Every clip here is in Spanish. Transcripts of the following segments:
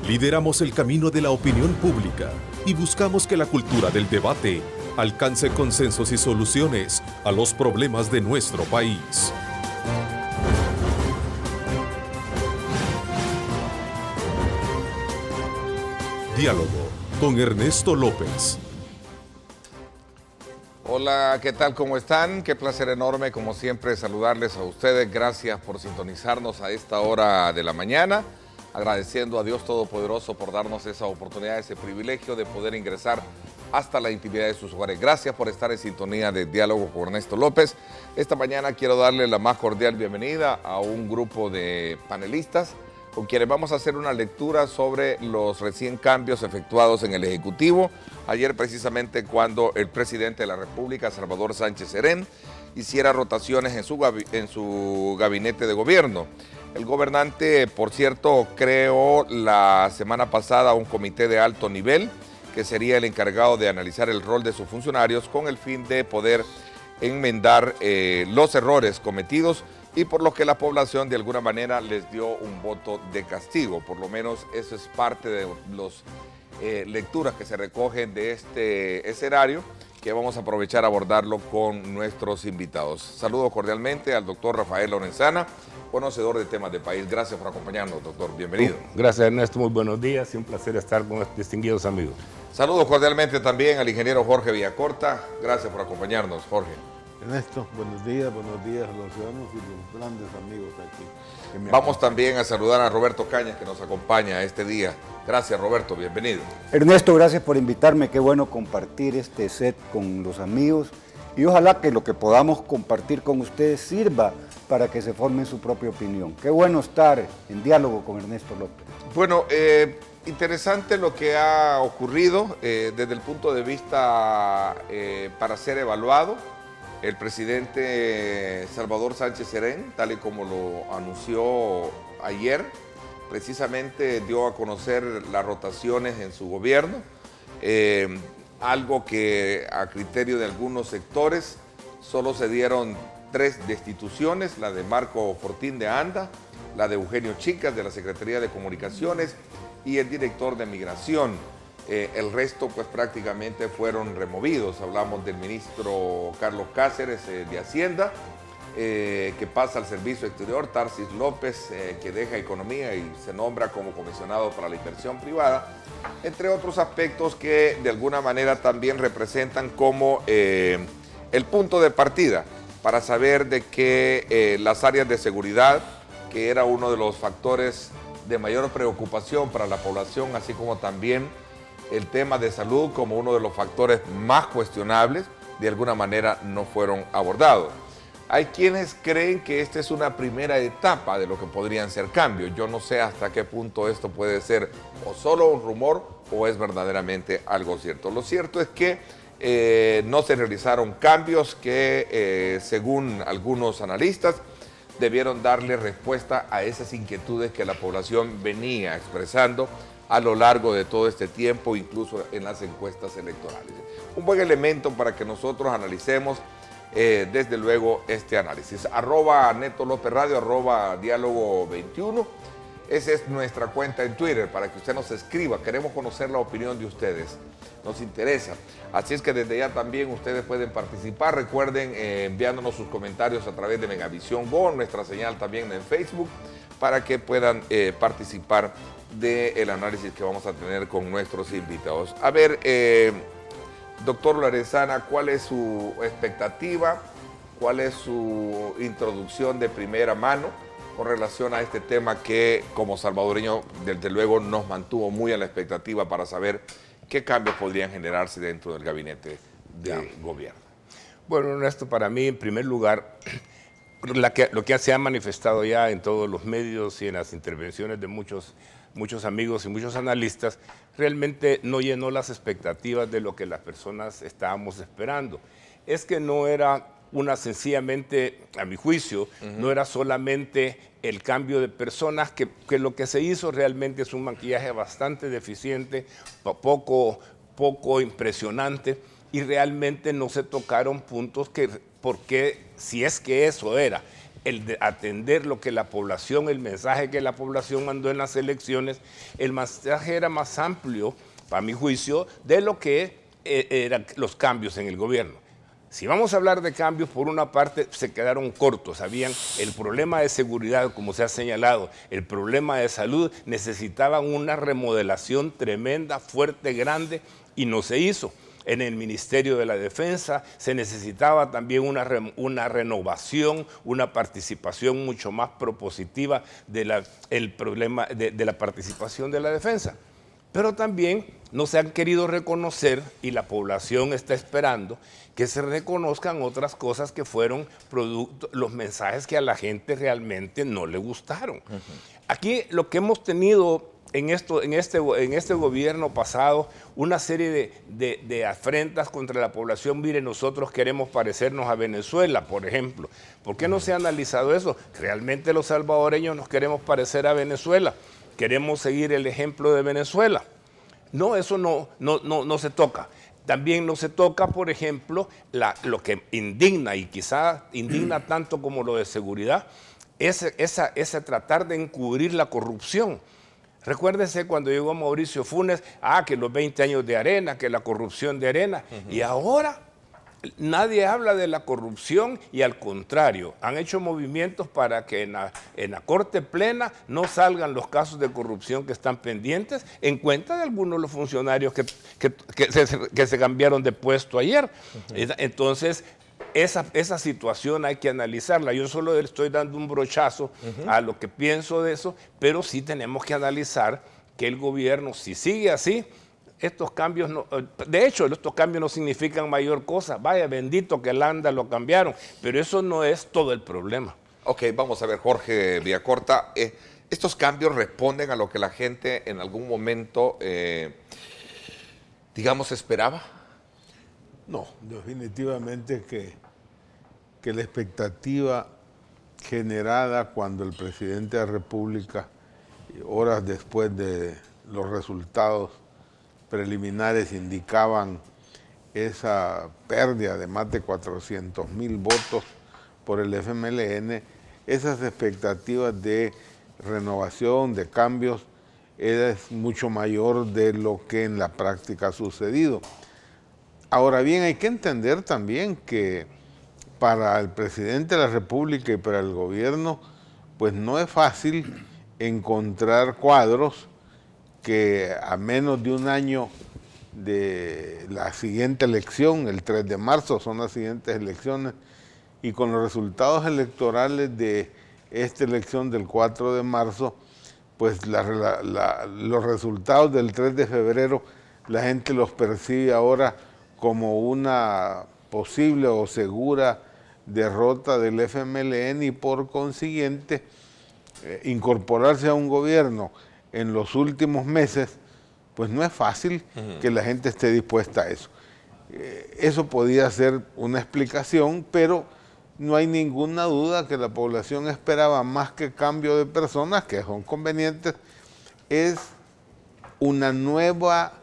Lideramos el camino de la opinión pública y buscamos que la cultura del debate alcance consensos y soluciones a los problemas de nuestro país. Diálogo con Ernesto López. Hola, ¿qué tal? ¿Cómo están? Qué placer enorme, como siempre, saludarles a ustedes. Gracias por sintonizarnos a esta hora de la mañana. Agradeciendo a Dios Todopoderoso por darnos esa oportunidad, ese privilegio de poder ingresar hasta la intimidad de sus hogares. Gracias por estar en sintonía de Diálogo con Ernesto López. Esta mañana quiero darle la más cordial bienvenida a un grupo de panelistas con quienes vamos a hacer una lectura sobre los recién cambios efectuados en el Ejecutivo. Ayer precisamente cuando el presidente de la República, Salvador Sánchez Serén, hiciera rotaciones en su gabinete de gobierno. El gobernante, por cierto, creó la semana pasada un comité de alto nivel que sería el encargado de analizar el rol de sus funcionarios con el fin de poder enmendar los errores cometidos y por lo que la población de alguna manera les dio un voto de castigo. Por lo menos eso es parte de las lecturas que se recogen de este escenario que vamos a aprovechar a abordarlo con nuestros invitados. Saludo cordialmente al doctor Rafael Lorenzana, conocedor de temas de país. Gracias por acompañarnos, doctor. Bienvenido. Gracias, Ernesto. Muy buenos días y un placer estar con estos distinguidos amigos. Saludo cordialmente también al ingeniero Jorge Villacorta. Gracias por acompañarnos, Jorge. Ernesto, buenos días a los ciudadanos y los grandes amigos aquí. Vamos también a saludar a Roberto Cañas, que nos acompaña este día. Gracias, Roberto, bienvenido. Ernesto, gracias por invitarme, qué bueno compartir este set con los amigos y ojalá que lo que podamos compartir con ustedes sirva para que se formen su propia opinión. Qué bueno estar en diálogo con Ernesto López. Bueno, interesante lo que ha ocurrido desde el punto de vista para ser evaluado. El presidente Salvador Sánchez Serén, tal y como lo anunció ayer, precisamente dio a conocer las rotaciones en su gobierno, algo que a criterio de algunos sectores solo se dieron 3 destituciones, la de Marco Fortín de Anda, la de Eugenio Chicas de la Secretaría de Comunicaciones y el director de Migración. El resto pues prácticamente fueron removidos. Hablamos del ministro Carlos Cáceres de Hacienda, que pasa al servicio exterior, Tarsis López, que deja economía y se nombra como comisionado para la inversión privada, entre otros aspectos que de alguna manera también representan como el punto de partida para saber de que las áreas de seguridad, que era uno de los factores de mayor preocupación para la población, así como también el tema de salud como uno de los factores más cuestionables, de alguna manera no fueron abordados. Hay quienes creen que esta es una primera etapa de lo que podrían ser cambios. Yo no sé hasta qué punto esto puede ser o solo un rumor o es verdaderamente algo cierto. Lo cierto es que no se realizaron cambios que, según algunos analistas, debieron darle respuesta a esas inquietudes que la población venía expresando a lo largo de todo este tiempo, incluso en las encuestas electorales. Un buen elemento para que nosotros analicemos, desde luego, este análisis. @Neto López Radio, @Diálogo 21. Esa es nuestra cuenta en Twitter, para que usted nos escriba. Queremos conocer la opinión de ustedes. Nos interesa. Así es que desde ya también ustedes pueden participar. Recuerden enviándonos sus comentarios a través de Megavisión Go, nuestra señal también en Facebook, para que puedan participar del análisis que vamos a tener con nuestros invitados. A ver, doctor Lorenzana, ¿cuál es su expectativa? ¿Cuál es su introducción de primera mano con relación a este tema que, como salvadoreño, desde luego nos mantuvo muy a la expectativa para saber qué cambios podrían generarse dentro del gabinete de gobierno? Bueno, Ernesto, para mí, en primer lugar, lo que se ha manifestado ya en todos los medios y en las intervenciones de muchos amigos y muchos analistas, realmente no llenó las expectativas de lo que las personas estábamos esperando. Es que no era sencillamente, a mi juicio, no era solamente el cambio de personas, que lo que se hizo realmente es un maquillaje bastante deficiente, poco impresionante, y realmente no se tocaron puntos porque si es que eso era el de atender lo que la población, el mensaje que la población mandó en las elecciones, el mensaje era más amplio, para mi juicio, de lo que eran los cambios en el gobierno. Si vamos a hablar de cambios, por una parte se quedaron cortos, habían el problema de seguridad, como se ha señalado, el problema de salud, necesitaban una remodelación tremenda, fuerte, grande, y no se hizo. En el Ministerio de la Defensa se necesitaba también una renovación, una participación mucho más propositiva del problema de la participación de la defensa. Pero también no se han querido reconocer, y la población está esperando, que se reconozcan otras cosas que fueron los mensajes que a la gente realmente no le gustaron. Aquí lo que hemos tenido en este gobierno pasado, una serie de afrentas contra la población. Mire, nosotros queremos parecernos a Venezuela, por ejemplo. ¿Por qué no se ha analizado eso? Realmente los salvadoreños nos queremos parecer a Venezuela. Queremos seguir el ejemplo de Venezuela. No, eso no se toca. También no se toca, por ejemplo, lo que indigna, y quizá indigna tanto como lo de seguridad, ese tratar de encubrir la corrupción. Recuérdese cuando llegó Mauricio Funes, que los 20 años de Arena, que la corrupción de Arena, y ahora nadie habla de la corrupción, y al contrario, han hecho movimientos para que en la Corte Plena no salgan los casos de corrupción que están pendientes, en cuenta de algunos de los funcionarios que se cambiaron de puesto ayer. Entonces, esa situación hay que analizarla. Yo solo le estoy dando un brochazo a lo que pienso de eso, pero sí tenemos que analizar que el gobierno, si sigue así, estos cambios no, de hecho, estos cambios no significan mayor cosa. Vaya, bendito que Landa lo cambiaron, pero eso no es todo el problema. Ok, vamos a ver, Jorge Villacorta. ¿Estos cambios responden a lo que la gente en algún momento, digamos, esperaba? No, definitivamente que la expectativa generada cuando el presidente de la República, horas después de los resultados preliminares, indicaban esa pérdida de más de 400,000 votos por el FMLN, esas expectativas de renovación, de cambios, es mucho mayor de lo que en la práctica ha sucedido. Ahora bien, hay que entender también que para el presidente de la República y para el gobierno, pues no es fácil encontrar cuadros que a menos de un año de la siguiente elección, el 3 de marzo son las siguientes elecciones, y con los resultados electorales de esta elección del 4 de marzo, pues los resultados del 3 de febrero, la gente los percibe ahora como una posible o segura derrota del FMLN, y por consiguiente incorporarse a un gobierno en los últimos meses, pues no es fácil que la gente esté dispuesta a eso. Eso podía ser una explicación, pero no hay ninguna duda que la población esperaba más que cambio de personas, que son convenientes, es una nuevas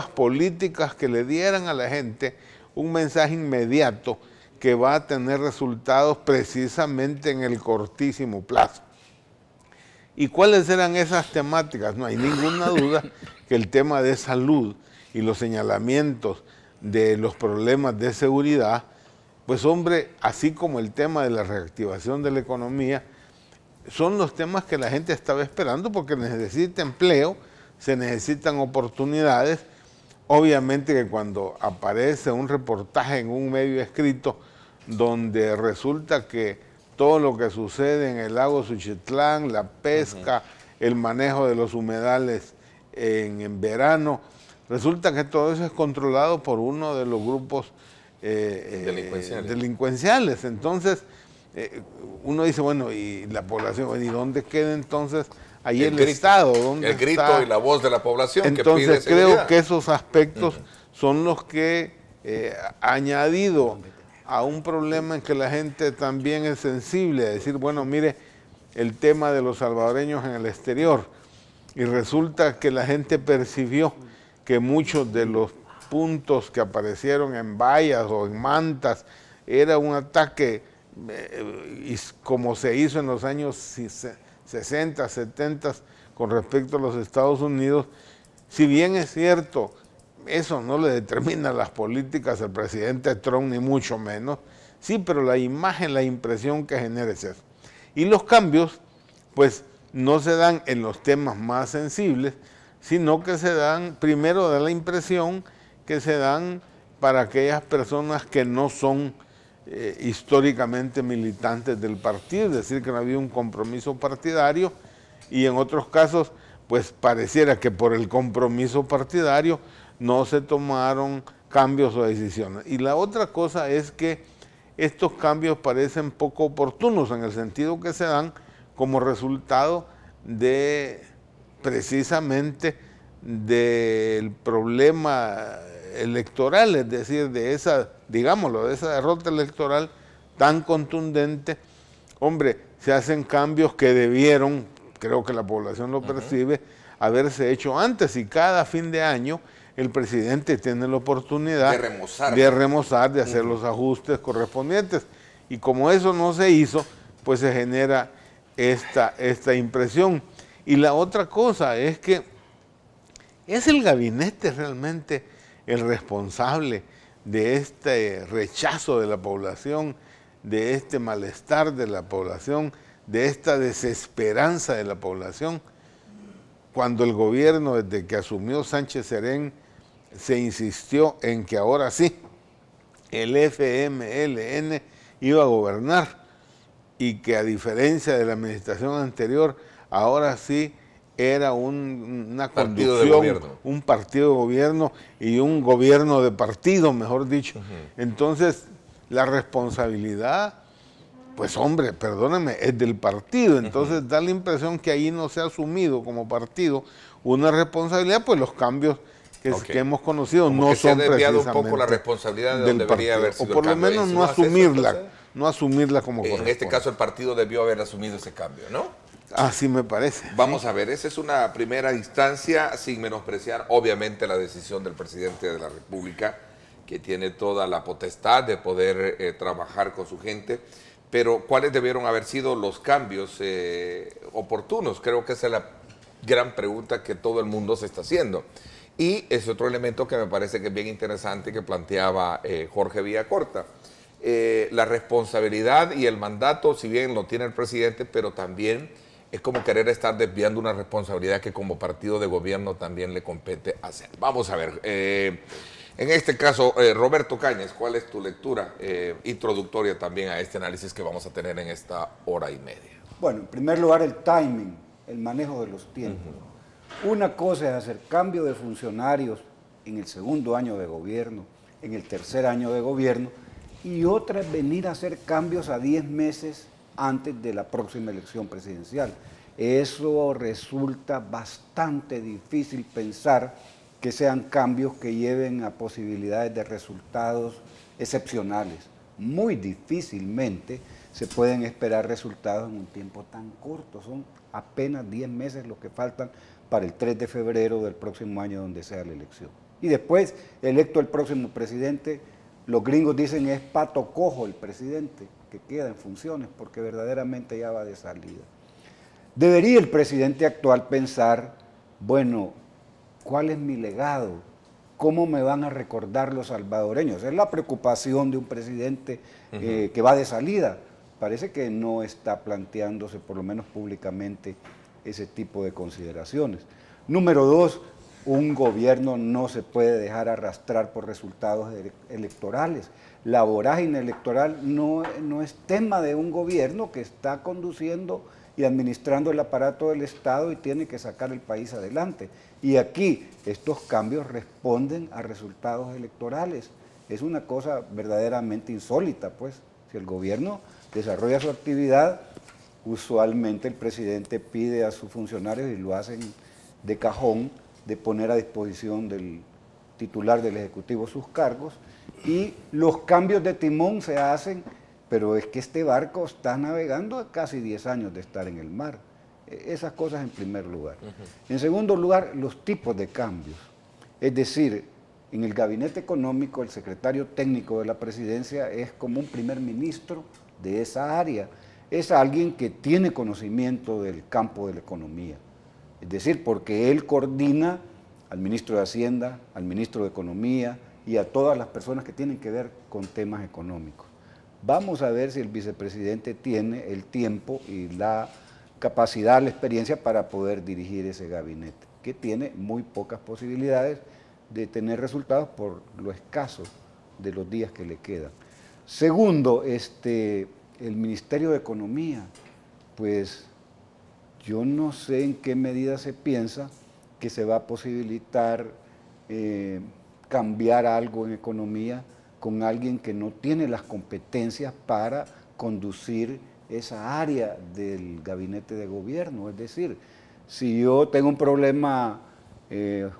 políticas que le dieran a la gente un mensaje inmediato que va a tener resultados precisamente en el cortísimo plazo. ¿Y cuáles eran esas temáticas? No hay ninguna duda que el tema de salud y los señalamientos de los problemas de seguridad, pues hombre, así como el tema de la reactivación de la economía, son los temas que la gente estaba esperando, porque necesita empleo, se necesitan oportunidades. Obviamente que cuando aparece un reportaje en un medio escrito donde resulta que todo lo que sucede en el lago Suchitlán, la pesca, el manejo de los humedales en verano, resulta que todo eso es controlado por uno de los grupos delincuenciales. Entonces, uno dice, bueno, y la población, ¿y dónde queda entonces ahí el Estado? ¿Dónde el grito está? Y la voz de la población. Entonces, que pide seguridad. creo que esos aspectos son los que, añadido a un problema en que la gente también es sensible, a decir, bueno, mire, el tema de los salvadoreños en el exterior, y resulta que la gente percibió que muchos de los puntos que aparecieron en vallas o en mantas era un ataque y como se hizo en los años 60, 70 con respecto a los Estados Unidos, si bien es cierto, eso no le determina las políticas al presidente Trump, ni mucho menos, sí, pero la imagen, la impresión que genera es eso. Y los cambios, pues, no se dan en los temas más sensibles, sino que se dan, primero da la impresión que se dan para aquellas personas que no son históricamente militantes del partido, es decir, que no había un compromiso partidario, y en otros casos, pues pareciera que por el compromiso partidario no se tomaron cambios o decisiones. Y la otra cosa es que estos cambios parecen poco oportunos en el sentido que se dan como resultado de precisamente del problema electoral, es decir, de esa, digámoslo, de esa derrota electoral tan contundente. Hombre, se hacen cambios que debieron, creo que la población lo percibe, haberse hecho antes, y cada fin de año el presidente tiene la oportunidad de remozar, de hacer los ajustes correspondientes. Y como eso no se hizo, pues se genera esta impresión. Y la otra cosa es que es el gabinete realmente el responsable de este rechazo de la población, de este malestar de la población, de esta desesperanza de la población, cuando el gobierno, desde que asumió Sánchez Serén, se insistió en que ahora sí, el FMLN iba a gobernar, y que a diferencia de la administración anterior, ahora sí era una conducción, un partido de gobierno y un gobierno de partido, mejor dicho. Entonces, la responsabilidad, pues hombre, perdónenme, es del partido. Entonces da la impresión que ahí no se ha asumido como partido una responsabilidad, pues los cambios que hemos conocido como no son precisamente un poco la responsabilidad de donde debería haber sido, o por lo menos no asumirla como corresponde. En este caso el partido debió haber asumido ese cambio, ¿no? Así me parece. Vamos a ver, esa es una primera instancia, sin menospreciar obviamente la decisión del presidente de la República, que tiene toda la potestad de poder trabajar con su gente, pero ¿cuáles debieron haber sido los cambios oportunos? Creo que esa es la gran pregunta que todo el mundo se está haciendo. Y es otro elemento que me parece que es bien interesante que planteaba Jorge Villacorta. La responsabilidad y el mandato, si bien lo tiene el presidente, pero también es como querer estar desviando una responsabilidad que como partido de gobierno también le compete hacer. Vamos a ver, en este caso, Roberto Cañas, ¿cuál es tu lectura introductoria también a este análisis que vamos a tener en esta hora y media? Bueno, en primer lugar el timing, el manejo de los tiempos. Una cosa es hacer cambio de funcionarios en el segundo año de gobierno, en el tercer año de gobierno, y otra es venir a hacer cambios a 10 meses antes de la próxima elección presidencial. Eso resulta bastante difícil pensar que sean cambios que lleven a posibilidades de resultados excepcionales. Muy difícilmente se pueden esperar resultados en un tiempo tan corto. Son apenas 10 meses los que faltan para el 3 de febrero del próximo año, donde sea la elección. Y después, electo el próximo presidente, los gringos dicen es pato cojo el presidente que queda en funciones, porque verdaderamente ya va de salida. Debería el presidente actual pensar, bueno, ¿cuál es mi legado? ¿Cómo me van a recordar los salvadoreños? Es la preocupación de un presidente que va de salida. Parece que no está planteándose, por lo menos públicamente, ese tipo de consideraciones. Número dos, un gobierno no se puede dejar arrastrar por resultados electorales. La vorágine electoral no es tema de un gobierno que está conduciendo y administrando el aparato del Estado y tiene que sacar el país adelante. Y aquí estos cambios responden a resultados electorales. Es una cosa verdaderamente insólita, pues. Si el gobierno desarrolla su actividad, usualmente el presidente pide a sus funcionarios, y lo hacen de cajón, de poner a disposición del titular del Ejecutivo sus cargos, y los cambios de timón se hacen, pero es que este barco está navegando a casi 10 años de estar en el mar. Esas cosas en primer lugar. En segundo lugar, los tipos de cambios. Es decir, en el gabinete económico, el secretario técnico de la presidencia es como un primer ministro de esa área es alguien que tiene conocimiento del campo de la economía. Es decir, porque él coordina al ministro de Hacienda, al ministro de Economía y a todas las personas que tienen que ver con temas económicos. Vamos a ver si el vicepresidente tiene el tiempo y la capacidad, la experiencia para poder dirigir ese gabinete, que tiene muy pocas posibilidades de tener resultados por lo escaso de los días que le quedan. Segundo, el Ministerio de Economía, pues yo no sé en qué medida se piensa que se va a posibilitar cambiar algo en economía con alguien que no tiene las competencias para conducir esa área del gabinete de gobierno. Es decir, si yo tengo un problema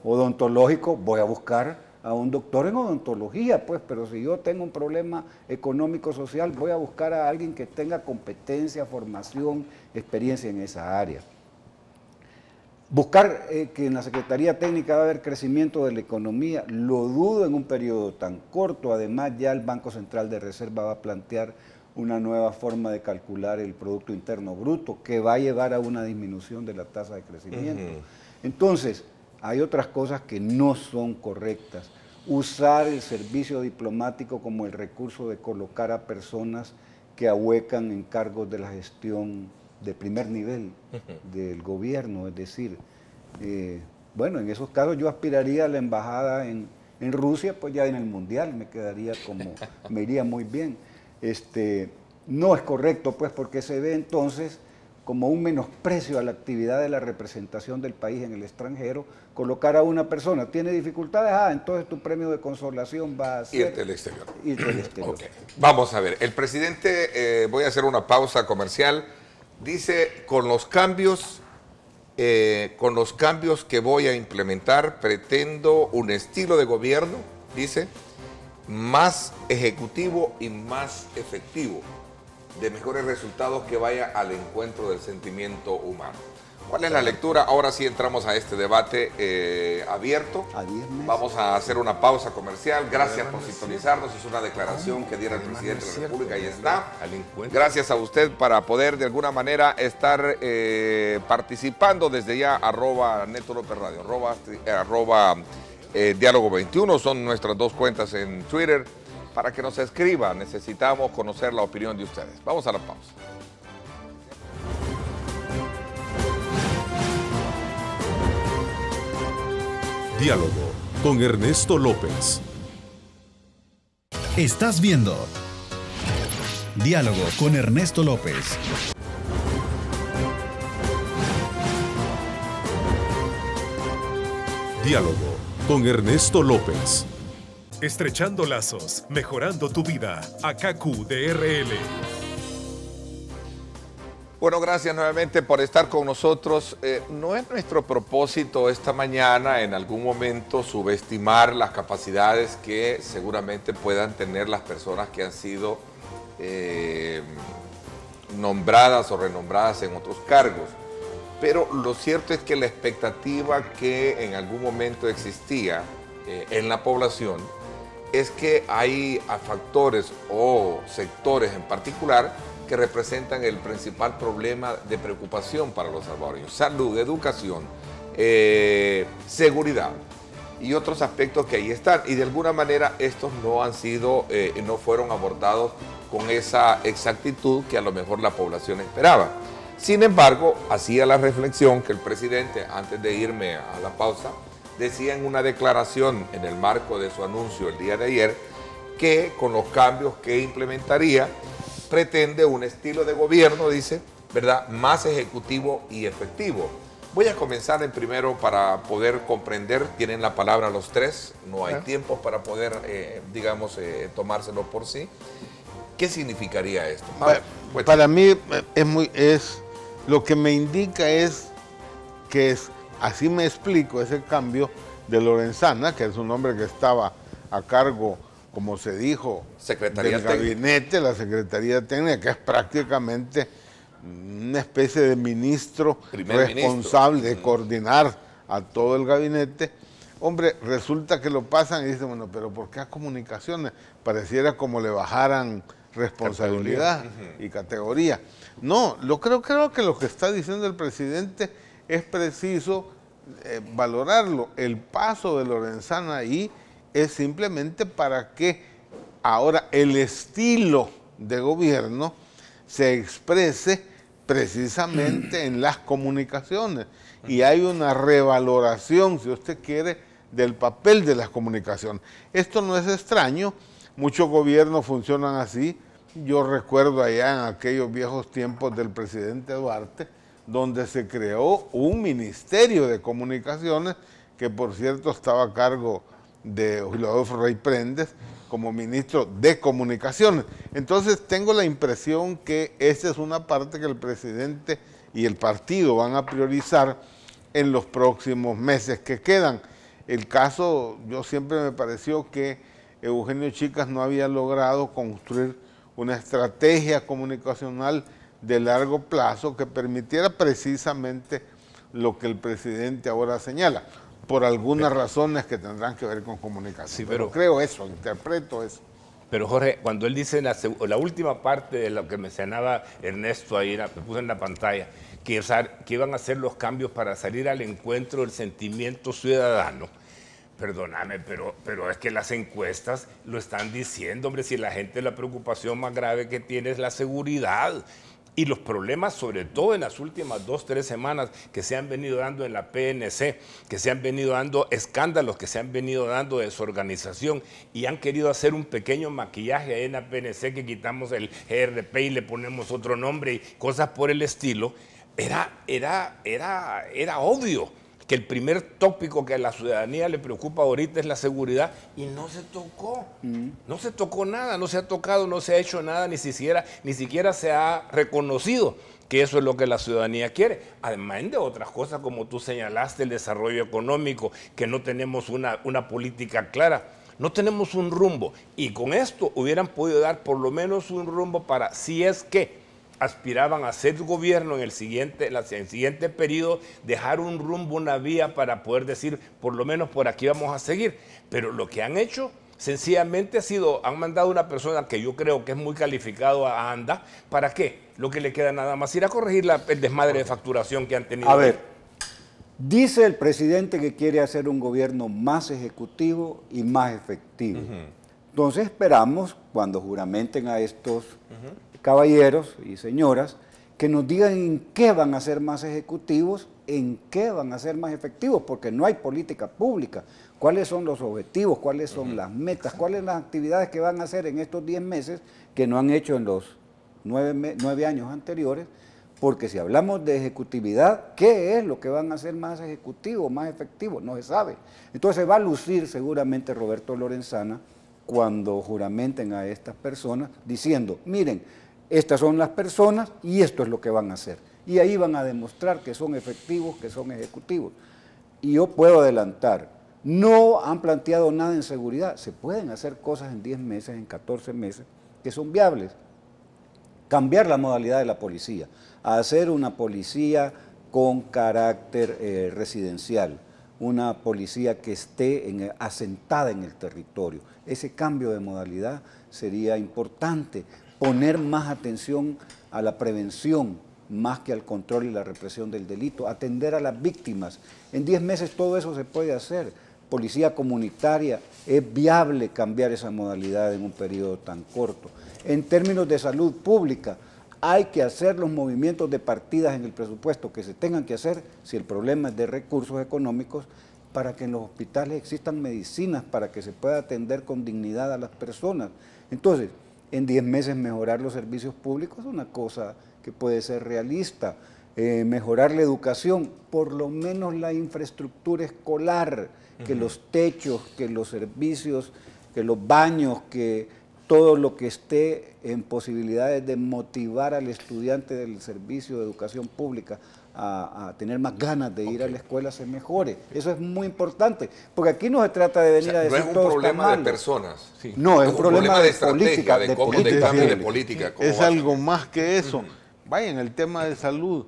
odontológico, voy a buscar a un doctor en odontología, pues, pero si yo tengo un problema económico-social, voy a buscar a alguien que tenga competencia, formación, experiencia en esa área. Buscar que en la Secretaría Técnica va a haber crecimiento de la economía, lo dudo en un periodo tan corto. Además, ya el Banco Central de Reserva va a plantear una nueva forma de calcular el Producto Interno Bruto que va a llevar a una disminución de la tasa de crecimiento. Entonces, hay otras cosas que no son correctas. Usar el servicio diplomático como el recurso de colocar a personas que ahuecan en cargos de la gestión de primer nivel del gobierno, es decir, bueno, en esos casos yo aspiraría a la embajada en Rusia, pues ya en el Mundial me quedaría como, me iría muy bien. No es correcto, pues, porque se ve entonces como un menosprecio a la actividad de la representación del país en el extranjero, colocar a una persona, tiene dificultades, entonces tu premio de consolación va a ser... Irte al exterior. Irte al exterior. Okay. Vamos a ver, el presidente, voy a hacer una pausa comercial, dice, con los cambios que voy a implementar, pretendo un estilo de gobierno, dice, más ejecutivo y más efectivo, de mejores resultados que vaya al encuentro del sentimiento humano. ¿Cuál es la lectura? Ahora sí entramos a este debate abierto. Vamos a hacer una pausa comercial. Gracias por sintonizarnos. Es una declaración que diera el presidente de la República. Ahí está. Gracias a usted para poder de alguna manera estar participando desde ya. @Neto López Radio, Diálogo 21. Son nuestras dos cuentas en Twitter. Para que nos escriba, necesitamos conocer la opinión de ustedes. Vamos a la pausa. Diálogo con Ernesto López. Estás viendo Diálogo con Ernesto López. Diálogo con Ernesto López. Estrechando lazos, mejorando tu vida. ACACU DRL. Bueno, gracias nuevamente por estar con nosotros. No es nuestro propósito esta mañana en algún momento subestimar las capacidades que seguramente puedan tener las personas que han sido nombradas o renombradas en otros cargos. Pero lo cierto es que la expectativa que en algún momento existía en la población es que hay factores o sectores en particular que representan el principal problema de preocupación para los salvadoreños: salud, educación, seguridad y otros aspectos que ahí están. Y de alguna manera estos no han sido, no fueron abordados con esa exactitud que a lo mejor la población esperaba. Sin embargo, hacía la reflexión que el presidente, antes de irme a la pausa, decía en una declaración en el marco de su anuncio el día de ayer que con los cambios que implementaría pretende un estilo de gobierno, dice, ¿verdad?, más ejecutivo y efectivo. Voy a comenzar en primero para poder comprender. Tienen la palabra los tres, no hay tiempo para poder, digamos, tomárselo por sí. ¿Qué significaría esto? Para mí lo que me indica es que así me explico ese cambio de Lorenzana, que es un hombre que estaba a cargo, como se dijo, del gabinete, la Secretaría Técnica, que es prácticamente una especie de ministro responsable de coordinar a todo el gabinete. Hombre, resulta que lo pasan y dicen, bueno, pero ¿por qué a comunicaciones? Pareciera como le bajaran responsabilidad y categoría. No, creo que lo que está diciendo el presidente es preciso valorarlo. El paso de Lorenzana ahí es simplemente para que ahora el estilo de gobierno se exprese precisamente en las comunicaciones. Y hay una revaloración, si usted quiere, del papel de las comunicaciones. Esto no es extraño, muchos gobiernos funcionan así. Yo recuerdo allá en aquellos viejos tiempos del presidente Duarte, donde se creó un ministerio de comunicaciones, que por cierto estaba a cargo de Adolfo Rey Prendes, como ministro de comunicaciones. Entonces tengo la impresión que esta es una parte que el presidente y el partido van a priorizar en los próximos meses que quedan. El caso, yo siempre me pareció que Eugenio Chicas no había logrado construir una estrategia comunicacional de largo plazo que permitiera precisamente lo que el presidente ahora señala, por algunas razones que tendrán que ver con comunicación. Sí, pero creo eso, interpreto eso. Pero Jorge, cuando él dice en la última parte de lo que mencionaba Ernesto ahí, que puso en la pantalla, que iban a hacer los cambios para salir al encuentro del sentimiento ciudadano. Perdóname, pero es que las encuestas lo están diciendo, hombre, si la gente la preocupación más grave que tiene es la seguridad. Y los problemas, sobre todo en las últimas 2 o 3 semanas que se han venido dando en la PNC, que se han venido dando escándalos, que se han venido dando desorganización y han querido hacer un pequeño maquillaje ahí en la PNC, que quitamos el GRP y le ponemos otro nombre y cosas por el estilo. Era obvio que el primer tópico que a la ciudadanía le preocupa ahorita es la seguridad, y no se tocó, no se tocó nada, no se ha tocado, no se ha hecho nada, ni siquiera se ha reconocido que eso es lo que la ciudadanía quiere, además de otras cosas como tú señalaste, el desarrollo económico, que no tenemos una política clara, no tenemos un rumbo, y con esto hubieran podido dar por lo menos un rumbo para, si es que aspiraban a ser gobierno en el siguiente periodo, dejar un rumbo, una vía para poder decir, por lo menos por aquí vamos a seguir. Pero lo que han hecho, sencillamente han mandado una persona que yo creo que es muy calificado a ANDA. ¿Para qué? Lo que le queda nada más ir a corregir el desmadre de facturación que han tenido. A ver, dice el presidente que quiere hacer un gobierno más ejecutivo y más efectivo. Entonces esperamos, cuando juramenten a estos caballeros y señoras, que nos digan en qué van a ser más ejecutivos, en qué van a ser más efectivos, porque no hay política pública. ¿Cuáles son los objetivos? ¿Cuáles son las metas? ¿Cuáles son las actividades que van a hacer en estos 10 meses que no han hecho en los 9 años anteriores? Porque si hablamos de ejecutividad, ¿qué es lo que van a hacer más ejecutivo, más efectivo? No se sabe. Entonces va a lucir seguramente Roberto Lorenzana cuando juramenten a estas personas diciendo, miren, estas son las personas y esto es lo que van a hacer. Y ahí van a demostrar que son efectivos, que son ejecutivos. Y yo puedo adelantar, no han planteado nada en seguridad. Se pueden hacer cosas en 10 meses, en 14 meses, que son viables. Cambiar la modalidad de la policía, a hacer una policía con carácter residencial, una policía que esté asentada en el territorio. Ese cambio de modalidad sería importante. Poner más atención a la prevención, más que al control y la represión del delito, atender a las víctimas. En 10 meses todo eso se puede hacer. Policía comunitaria, es viable cambiar esa modalidad en un periodo tan corto. En términos de salud pública, hay que hacer los movimientos de partidas en el presupuesto que se tengan que hacer, si el problema es de recursos económicos, para que en los hospitales existan medicinas, para que se pueda atender con dignidad a las personas. Entonces, en 10 meses mejorar los servicios públicos es una cosa que puede ser realista. Mejorar la educación, por lo menos la infraestructura escolar, que los techos, que los servicios, que los baños, que todo lo que esté en posibilidades de motivar al estudiante del servicio de educación pública a tener más ganas de ir a la escuela se mejore. Eso es muy importante, porque aquí no se trata de venir a decir no es un problema de personas. Sí. No, es un problema de estrategia, política, de cambio de política. Es algo más que eso. Vaya, en el tema de salud,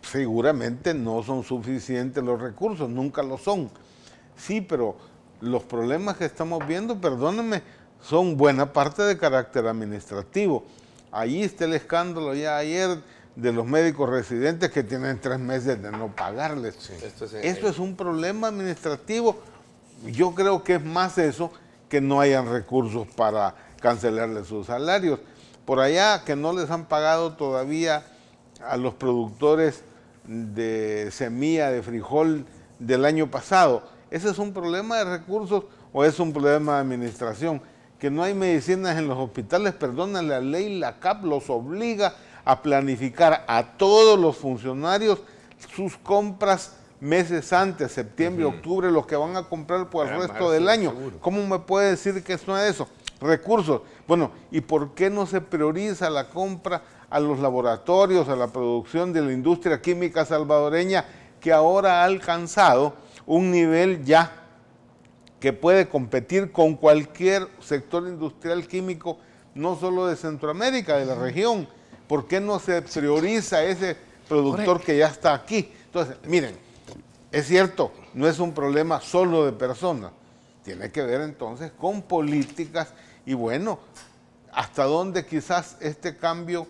seguramente no son suficientes los recursos, nunca lo son. Sí, pero los problemas que estamos viendo, perdónenme, son buena parte de carácter administrativo. Allí está el escándalo ya ayer de los médicos residentes que tienen 3 meses de no pagarles. Sí. Esto es un problema administrativo. Yo creo que es más eso que no hayan recursos para cancelarles sus salarios. Por allá que no les han pagado todavía a los productores de semilla de frijol del año pasado. ¿Ese es un problema de recursos o es un problema de administración? Que no hay medicinas en los hospitales, perdona, la ley, la CAP los obliga a planificar a todos los funcionarios sus compras meses antes, septiembre, octubre, los que van a comprar por el resto del año. Seguro. ¿Cómo me puede decir que no es eso? Recursos. Bueno, ¿y por qué no se prioriza la compra a los laboratorios, a la producción de la industria química salvadoreña, que ahora ha alcanzado un nivel ya que puede competir con cualquier sector industrial químico, no solo de Centroamérica, de la región? ¿Por qué no se prioriza ese productor que ya está aquí? Entonces, miren, es cierto, no es un problema solo de personas, tiene que ver entonces con políticas y bueno, hasta dónde quizás este cambio,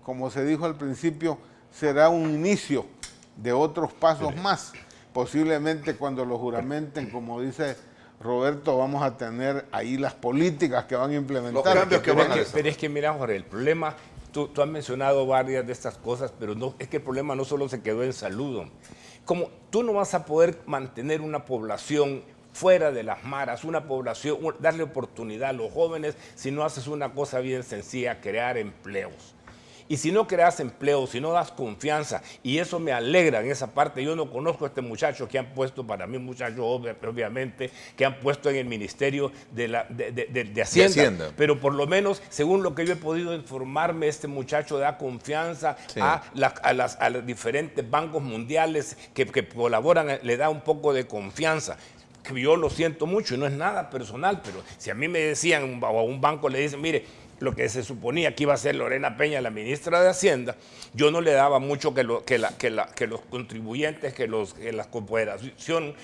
como se dijo al principio, será un inicio de otros pasos más. Posiblemente cuando lo juramenten, como dice Roberto, vamos a tener ahí las políticas que van a implementar. Los cambios que van a hacer. Pero es que mira, Jorge, el problema, tú has mencionado varias de estas cosas, pero no, es que el problema no solo se quedó en salud. Como tú no vas a poder mantener una población fuera de las maras, una población, darle oportunidad a los jóvenes si no haces una cosa bien sencilla, crear empleos. Y si no creas empleo, si no das confianza, y eso me alegra en esa parte, yo no conozco a este muchacho que han puesto, para mí muchacho obviamente, que han puesto en el Ministerio de Hacienda, pero por lo menos, según lo que yo he podido informarme, este muchacho da confianza a los diferentes bancos mundiales que colaboran, le da un poco de confianza. Que yo lo siento mucho y no es nada personal, pero si a mí me decían, o a un banco le dicen, mire, lo que se suponía que iba a ser Lorena Peña, la ministra de Hacienda, yo no le daba mucho que los contribuyentes, que la cooperación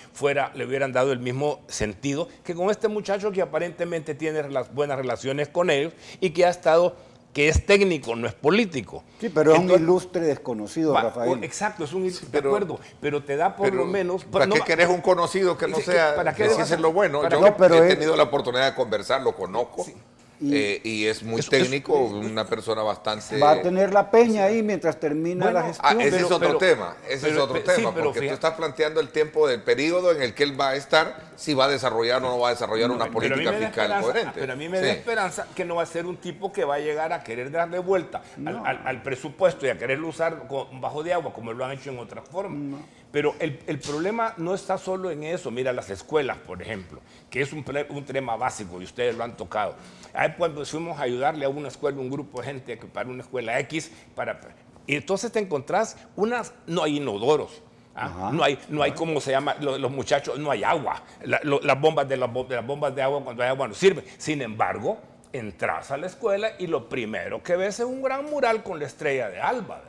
le hubieran dado el mismo sentido que con este muchacho que aparentemente tiene buenas relaciones con ellos y que ha estado, que es técnico, no es político. Sí, pero es un ilustre desconocido, Rafael. Exacto, es un ilustre, de acuerdo, pero te da por lo menos... ¿Para qué querés un conocido que no sea, ¿para qué que es lo bueno? Yo he tenido la oportunidad de conversar, lo conozco. Sí. Y es muy técnico, una persona bastante... Va a tener la Peña ahí mientras termina la gestión. Ese es otro tema, porque tú estás planteando el tiempo del periodo en el que él va a estar, si va a desarrollar o no va a desarrollar una política fiscal coherente. Pero a mí me da esperanza que no va a ser un tipo que va a llegar a querer darle vuelta al presupuesto y a quererlo usar bajo de agua, como lo han hecho en otras formas. Pero el problema no está solo en eso. Mira, las escuelas, por ejemplo, que es un tema básico y ustedes lo han tocado. Ahí pues fuimos a ayudarle a una escuela, un grupo de gente para una escuela X, y entonces te encontrás no hay inodoros. No hay ¿cómo se llama? Los muchachos, no hay agua. Las bombas de agua, cuando hay agua no sirven. Sin embargo, entras a la escuela y lo primero que ves es un gran mural con la estrella de Alba.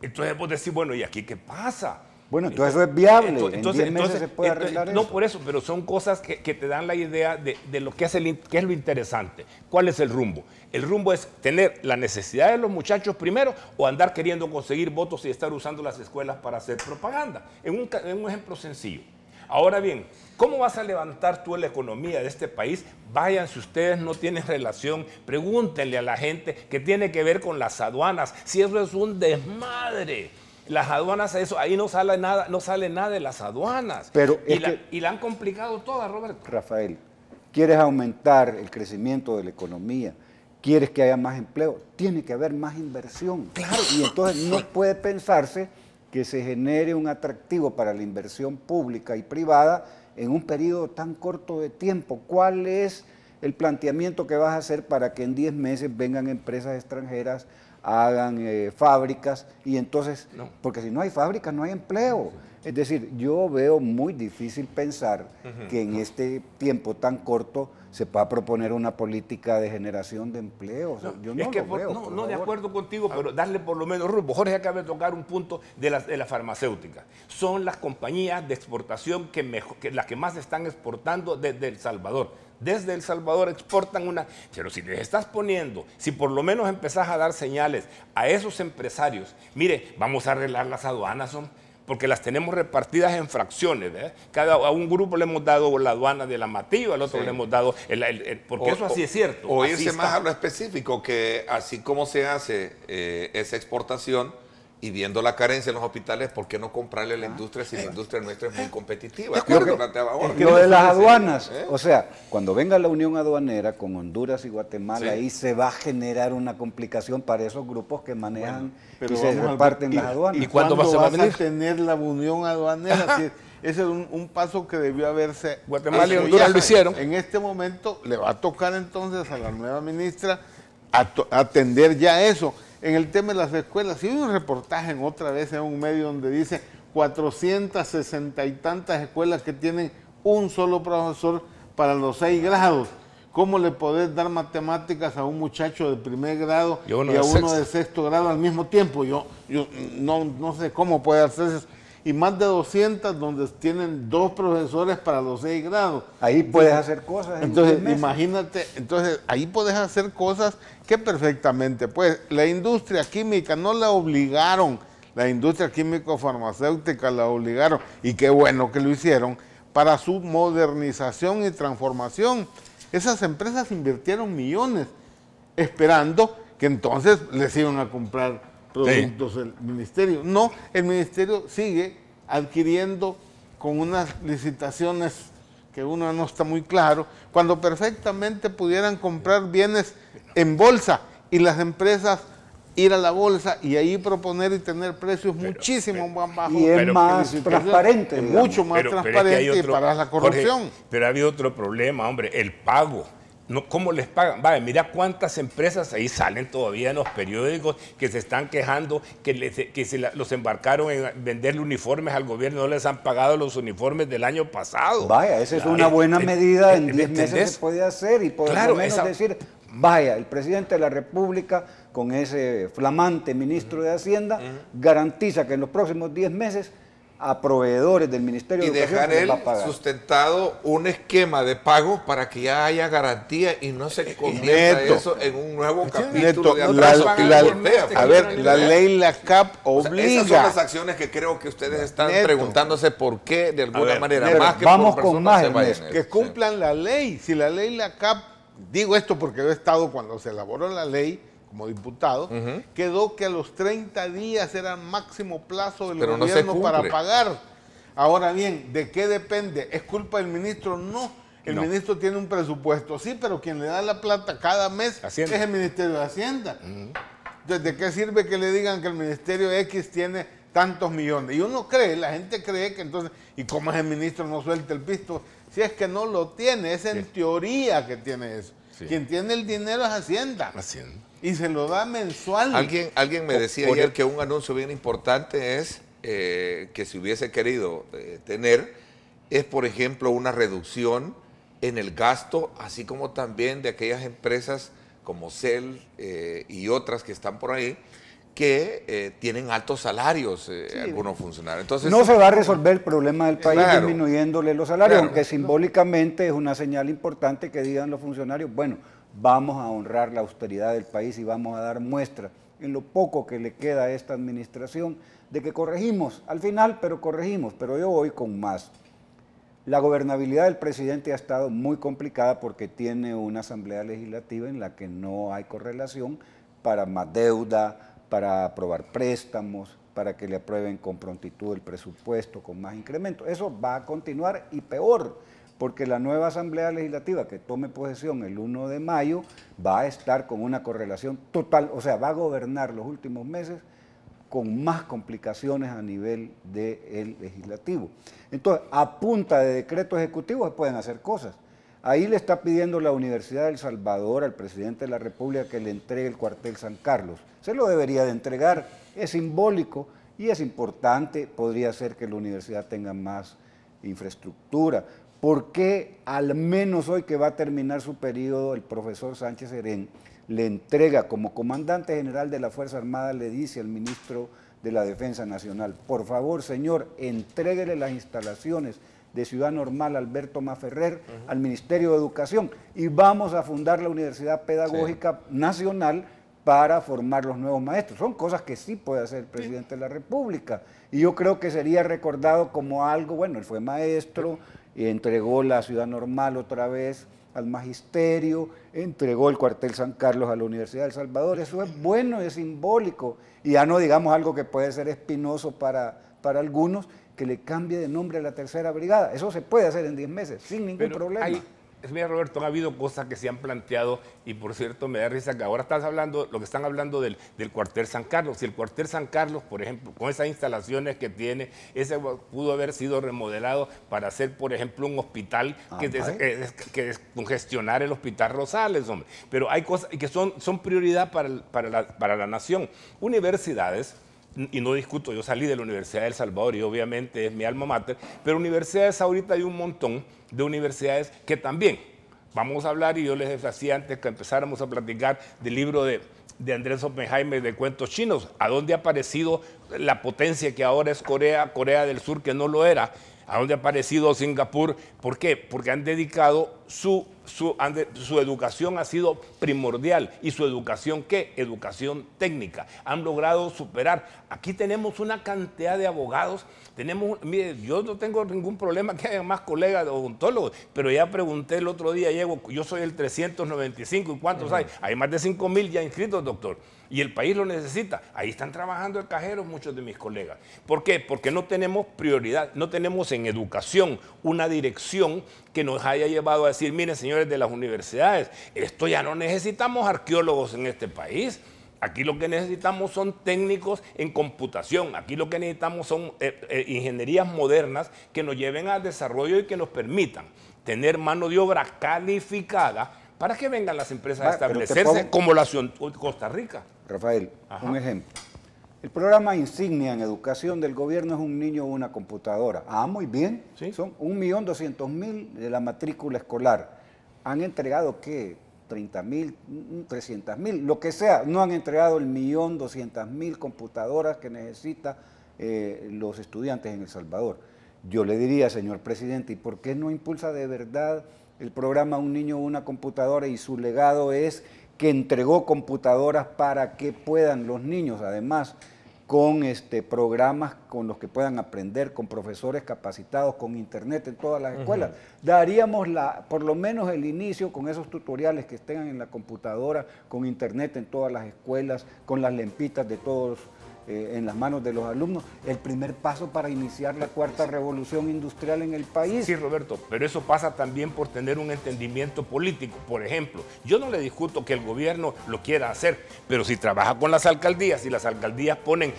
Entonces vos decís, bueno, ¿y aquí qué pasa? Bueno, entonces eso es viable, en 10 meses se puede arreglar eso. No por eso, pero son cosas que te dan la idea de lo que es lo interesante. ¿Cuál es el rumbo? El rumbo es tener la necesidad de los muchachos primero o andar queriendo conseguir votos y estar usando las escuelas para hacer propaganda. En un ejemplo sencillo. Ahora bien, ¿cómo vas a levantar tú la economía de este país? Vayan, si ustedes no tienen relación, pregúntenle a la gente que tiene que ver con las aduanas, si eso es un desmadre. Las aduanas, ahí no sale nada de las aduanas. Pero y la han complicado toda, Roberto. Rafael, ¿quieres aumentar el crecimiento de la economía? ¿Quieres que haya más empleo? Tiene que haber más inversión. Claro. Y entonces no puede pensarse que se genere un atractivo para la inversión pública y privada en un periodo tan corto de tiempo. ¿Cuál es el planteamiento que vas a hacer para que en 10 meses vengan empresas extranjeras, hagan fábricas y entonces, porque si no hay fábricas no hay empleo? Es decir, yo veo muy difícil pensar que en este tiempo tan corto se pueda proponer una política de generación de empleo. O sea, yo no lo veo. No, de acuerdo contigo, pero darle por lo menos rumbo. Jorge acaba de tocar un punto de la farmacéutica. Son las compañías de exportación las que más están exportando desde El Salvador. Desde El Salvador exportan pero si les estás poniendo, si por lo menos empezás a dar señales a esos empresarios, mire, vamos a arreglar las aduanas, porque las tenemos repartidas en fracciones. A un grupo le hemos dado la aduana de la Matillo, al otro le hemos dado, porque eso así es cierto. O irse más a lo específico, que así como se hace esa exportación, y viendo la carencia en los hospitales, ¿por qué no comprarle a la industria si la industria nuestra es muy competitiva? Lo de las aduanas, o sea, cuando venga la unión aduanera con Honduras y Guatemala, ahí se va a generar una complicación para esos grupos que manejan y se reparten las aduanas. ¿Y cuándo vas a tener la unión aduanera? Ese es un paso que debió haberse... Guatemala y Honduras lo hicieron. En este momento le va a tocar entonces a la nueva ministra atender ya eso. En el tema de las escuelas, si hay un reportaje otra vez en un medio donde dice 460 y tantas escuelas que tienen un solo profesor para los 6 grados. ¿Cómo le podés dar matemáticas a un muchacho de primer grado y a uno de sexto grado al mismo tiempo? Yo no sé cómo puede hacerse eso. Y más de 200 donde tienen 2 profesores para los 6 grados. Ahí puedes hacer cosas. Entonces, imagínate, ahí puedes hacer cosas que perfectamente, pues, la industria química no la obligaron, la industria químico-farmacéutica la obligaron, y qué bueno que lo hicieron, para su modernización y transformación. Esas empresas invirtieron millones, esperando que entonces les iban a comprar productos del ministerio. No, el ministerio sigue adquiriendo con unas licitaciones que uno no está muy claro, cuando perfectamente pudieran comprar bienes en bolsa y las empresas ir a la bolsa y ahí proponer y tener precios muchísimo más bajos. Y es más transparente. Mucho más transparente y para la corrupción. Jorge, pero ha habido otro problema, hombre, el pago. No, ¿cómo les pagan? Vale, mira cuántas empresas ahí salen todavía en los periódicos que se están quejando que los embarcaron en venderle uniformes al gobierno, no les han pagado los uniformes del año pasado. Vaya, esa es una buena medida, en 10 meses se puede hacer y por lo menos decir, vaya, el presidente de la República con ese flamante ministro de Hacienda garantiza que en los próximos 10 meses a proveedores del Ministerio de Educación se les va a pagar. Y dejar sustentado un esquema de pago para que ya haya garantía y no se convierta eso en un nuevo capítulo de la ley LACAP obliga. Esas son las acciones que creo que ustedes están preguntándose por qué de alguna manera, más que vamos por con más se vayan que cumplan la ley. Si la ley LACAP, digo esto porque yo he estado cuando se elaboró la ley como diputado, quedó que a los 30 días era máximo plazo del gobierno para pagar. Ahora bien, ¿de qué depende? ¿Es culpa del ministro? No. El ministro tiene un presupuesto, sí, pero quien le da la plata cada mes es el Ministerio de Hacienda. Entonces, ¿de qué sirve que le digan que el Ministerio X tiene tantos millones? Y uno cree, la gente cree que entonces, ¿y cómo es el ministro no suelta el pisto? Si es que no lo tiene, es en teoría que tiene eso. Quien tiene el dinero es Hacienda. Y se lo da mensual. Alguien me decía ayer que un anuncio bien importante es que si hubiese querido tener, es por ejemplo una reducción en el gasto, así como también de aquellas empresas como Cel y otras que están por ahí, que tienen altos salarios algunos funcionarios. Entonces, no se va a resolver el problema del país disminuyéndole los salarios, aunque simbólicamente es una señal importante que digan los funcionarios, bueno, vamos a honrar la austeridad del país y vamos a dar muestra en lo poco que le queda a esta administración de que corregimos, al final, pero corregimos, pero yo voy con más. La gobernabilidad del presidente ha estado muy complicada porque tiene una asamblea legislativa en la que no hay correlación para más deuda, para aprobar préstamos, para que le aprueben con prontitud el presupuesto, con más incremento. Eso va a continuar y peor, porque la nueva Asamblea Legislativa que tome posesión el 1 de mayo va a estar con una correlación total, o sea, va a gobernar los últimos meses con más complicaciones a nivel del legislativo. Entonces, a punta de decreto ejecutivo se pueden hacer cosas. Ahí le está pidiendo la Universidad de El Salvador al presidente de la República que le entregue el cuartel San Carlos. Se lo debería de entregar, es simbólico y es importante, podría ser que la universidad tenga más infraestructura. ¿Por qué al menos hoy que va a terminar su periodo el profesor Sánchez Serén le entrega como comandante general de la Fuerza Armada, le dice al ministro de la Defensa Nacional, por favor señor, entréguele las instalaciones de Ciudad Normal Alberto Maferrer al Ministerio de Educación y vamos a fundar la Universidad Pedagógica Nacional para formar los nuevos maestros? Son cosas que sí puede hacer el presidente de la República y yo creo que sería recordado como algo, bueno, él fue maestro y entregó la Ciudad Normal otra vez al magisterio, entregó el cuartel San Carlos a la Universidad de El Salvador. Eso es bueno, es simbólico y ya no digamos algo que puede ser espinoso para algunos, que le cambie de nombre a la tercera brigada. Eso se puede hacer en 10 meses, sin ningún problema. Mira, Roberto, han habido cosas que se han planteado y, por cierto, me da risa que ahora lo que están hablando del cuartel San Carlos. Si el cuartel San Carlos, por ejemplo, con esas instalaciones que tiene, ese pudo haber sido remodelado para hacer, por ejemplo, un hospital que descongestionar el Hospital Rosales, hombre. Pero hay cosas que son prioridad para la nación. Universidades, y no discuto, yo salí de la Universidad de El Salvador y obviamente es mi alma mater, pero universidades ahorita hay un montón de universidades que también, vamos a hablar, y yo les decía antes que empezáramos a platicar del libro de Andrés Oppenheimer de cuentos chinos, a dónde ha aparecido la potencia que ahora es Corea del Sur, que no lo era, a dónde ha aparecido Singapur. ¿Por qué? Porque han dedicado su educación ha sido primordial. ¿Y su educación qué? Educación técnica. Han logrado superar. Aquí tenemos una cantidad de abogados. Mire, yo no tengo ningún problema que haya más colegas de odontólogos, pero ya pregunté el otro día, yo soy el 395, ¿y cuántos hay? Hay más de 5,000 ya inscritos, doctor. Y el país lo necesita. Ahí están trabajando el cajero muchos de mis colegas. ¿Por qué? Porque no tenemos prioridad, no tenemos en educación una dirección que nos haya llevado a decir, miren, señores de las universidades, esto ya no necesitamos arqueólogos en este país. Aquí lo que necesitamos son técnicos en computación. Aquí lo que necesitamos son ingenierías modernas que nos lleven al desarrollo y que nos permitan tener mano de obra calificada para que vengan las empresas a establecerse como la ciudad de Costa Rica. Rafael, un ejemplo. El programa insignia en educación del gobierno es Un Niño, Una Computadora. Muy bien. ¿Sí? Son 1.200.000 de la matrícula escolar. Han entregado, ¿qué? 30.000, 300.000, lo que sea. No han entregado el 1.200.000 computadoras que necesitan los estudiantes en El Salvador. Yo le diría, señor presidente, ¿y por qué no impulsa de verdad el programa Un Niño, Una Computadora? Y su legado es que entregó computadoras para que puedan los niños, además, con programas con los que puedan aprender, con profesores capacitados, con internet en todas las escuelas. Daríamos por lo menos el inicio con esos tutoriales que estén en la computadora, con internet en todas las escuelas, con las lempitas de todos en las manos de los alumnos, el primer paso para iniciar la cuarta revolución industrial en el país. Sí, Roberto, pero eso pasa también por tener un entendimiento político. Por ejemplo, yo no le discuto que el gobierno lo quiera hacer, pero si trabaja con las alcaldías, y las alcaldías ponen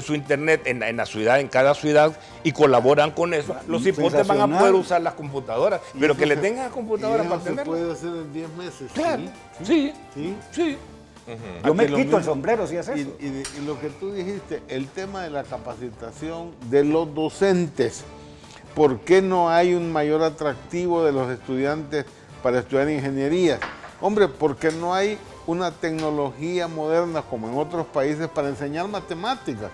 su internet en la ciudad, en cada ciudad, y colaboran con eso, los hipotes van a poder usar las computadoras, pero que le tengan computadoras para tenerlas. Se puede hacer en 10 meses. Claro, sí. Yo me quito el sombrero si es eso. Y lo que tú dijiste, el tema de la capacitación de los docentes, ¿por qué no hay un mayor atractivo de los estudiantes para estudiar ingeniería? Hombre, porque no hay una tecnología moderna como en otros países para enseñar matemáticas.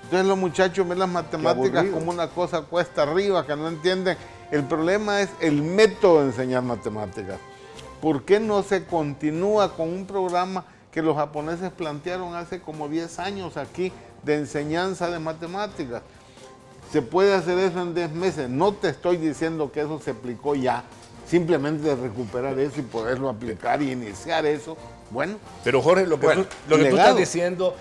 Entonces los muchachos ven las matemáticas como una cosa cuesta arriba, que no entienden. El problema es el método de enseñar matemáticas. ¿Por qué no se continúa con un programa que los japoneses plantearon hace como 10 años aquí de enseñanza de matemáticas? Se puede hacer eso en 10 meses. No te estoy diciendo que eso se aplicó ya, simplemente de recuperar eso y poderlo aplicar y iniciar eso. Bueno. Pero Jorge, lo que tú estás diciendo,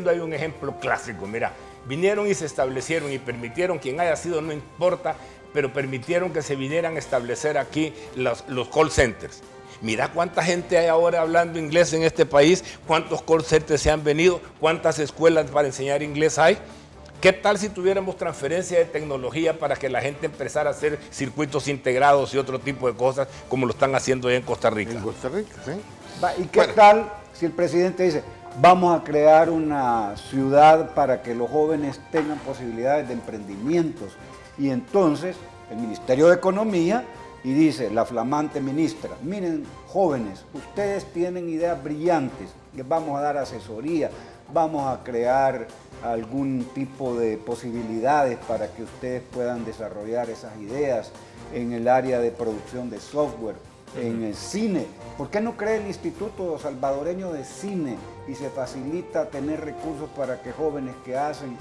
hay un ejemplo clásico. Mira, vinieron y se establecieron y permitieron, quien haya sido no importa, pero permitieron que se vinieran a establecer aquí los call centers. Mira cuánta gente hay ahora hablando inglés en este país, cuántos call centers se han venido, cuántas escuelas para enseñar inglés hay. ¿Qué tal si tuviéramos transferencia de tecnología para que la gente empezara a hacer circuitos integrados y otro tipo de cosas como lo están haciendo ya en Costa Rica? En Costa Rica, sí. ¿Y qué tal si el presidente dice, vamos a crear una ciudad para que los jóvenes tengan posibilidades de emprendimientos. Y entonces el Ministerio de Economía, y dice la flamante ministra, miren jóvenes, ustedes tienen ideas brillantes, les vamos a dar asesoría, vamos a crear algún tipo de posibilidades para que ustedes puedan desarrollar esas ideas en el área de producción de software, en el cine. ¿Por qué no crea el Instituto Salvadoreño de Cine y se facilita tener recursos para que jóvenes que hacen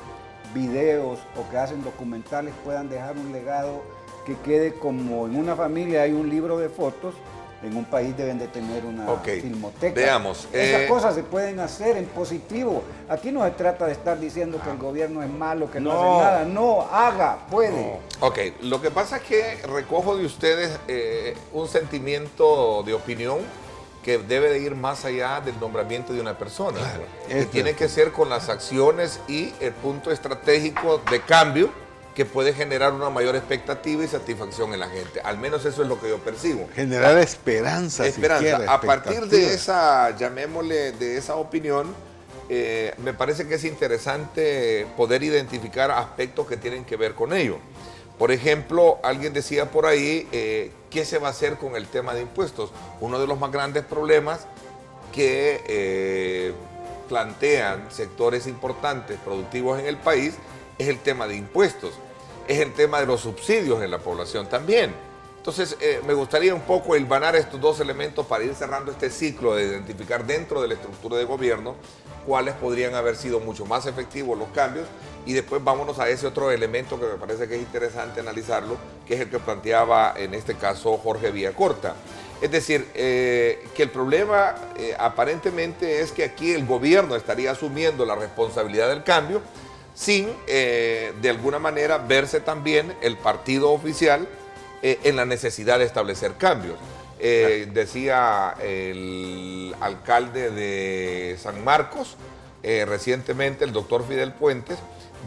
videos o que hacen documentales puedan dejar un legado que quede como en una familia hay un libro de fotos, en un país deben de tener una filmoteca? Veamos. Esas cosas se pueden hacer en positivo. Aquí no se trata de estar diciendo que el gobierno es malo, que no hace nada. No, haga, puede. Ok, lo que pasa es que recojo de ustedes un sentimiento de opinión que debe de ir más allá del nombramiento de una persona. Claro, que tiene que ser con las acciones y el punto estratégico de cambio que puede generar una mayor expectativa y satisfacción en la gente. Al menos eso es lo que yo percibo. Generar esperanza. Esperanza. A partir de esa, llamémosle, de esa opinión, me parece que es interesante poder identificar aspectos que tienen que ver con ello. Por ejemplo, alguien decía por ahí, ¿qué se va a hacer con el tema de impuestos? Uno de los más grandes problemas que plantean sectores importantes, productivos en el país, es el tema de impuestos, es el tema de los subsidios en la población también. Entonces, me gustaría un poco hilvanar estos dos elementos para ir cerrando este ciclo de identificar dentro de la estructura de gobierno cuáles podrían haber sido mucho más efectivos los cambios, y después vámonos a ese otro elemento que me parece que es interesante analizarlo, que es el que planteaba en este caso Jorge Villacorta. Es decir, que el problema aparentemente es que aquí el gobierno estaría asumiendo la responsabilidad del cambio sin, de alguna manera, verse también el partido oficial en la necesidad de establecer cambios. Decía el alcalde de San Marcos recientemente, el doctor Fidel Puentes,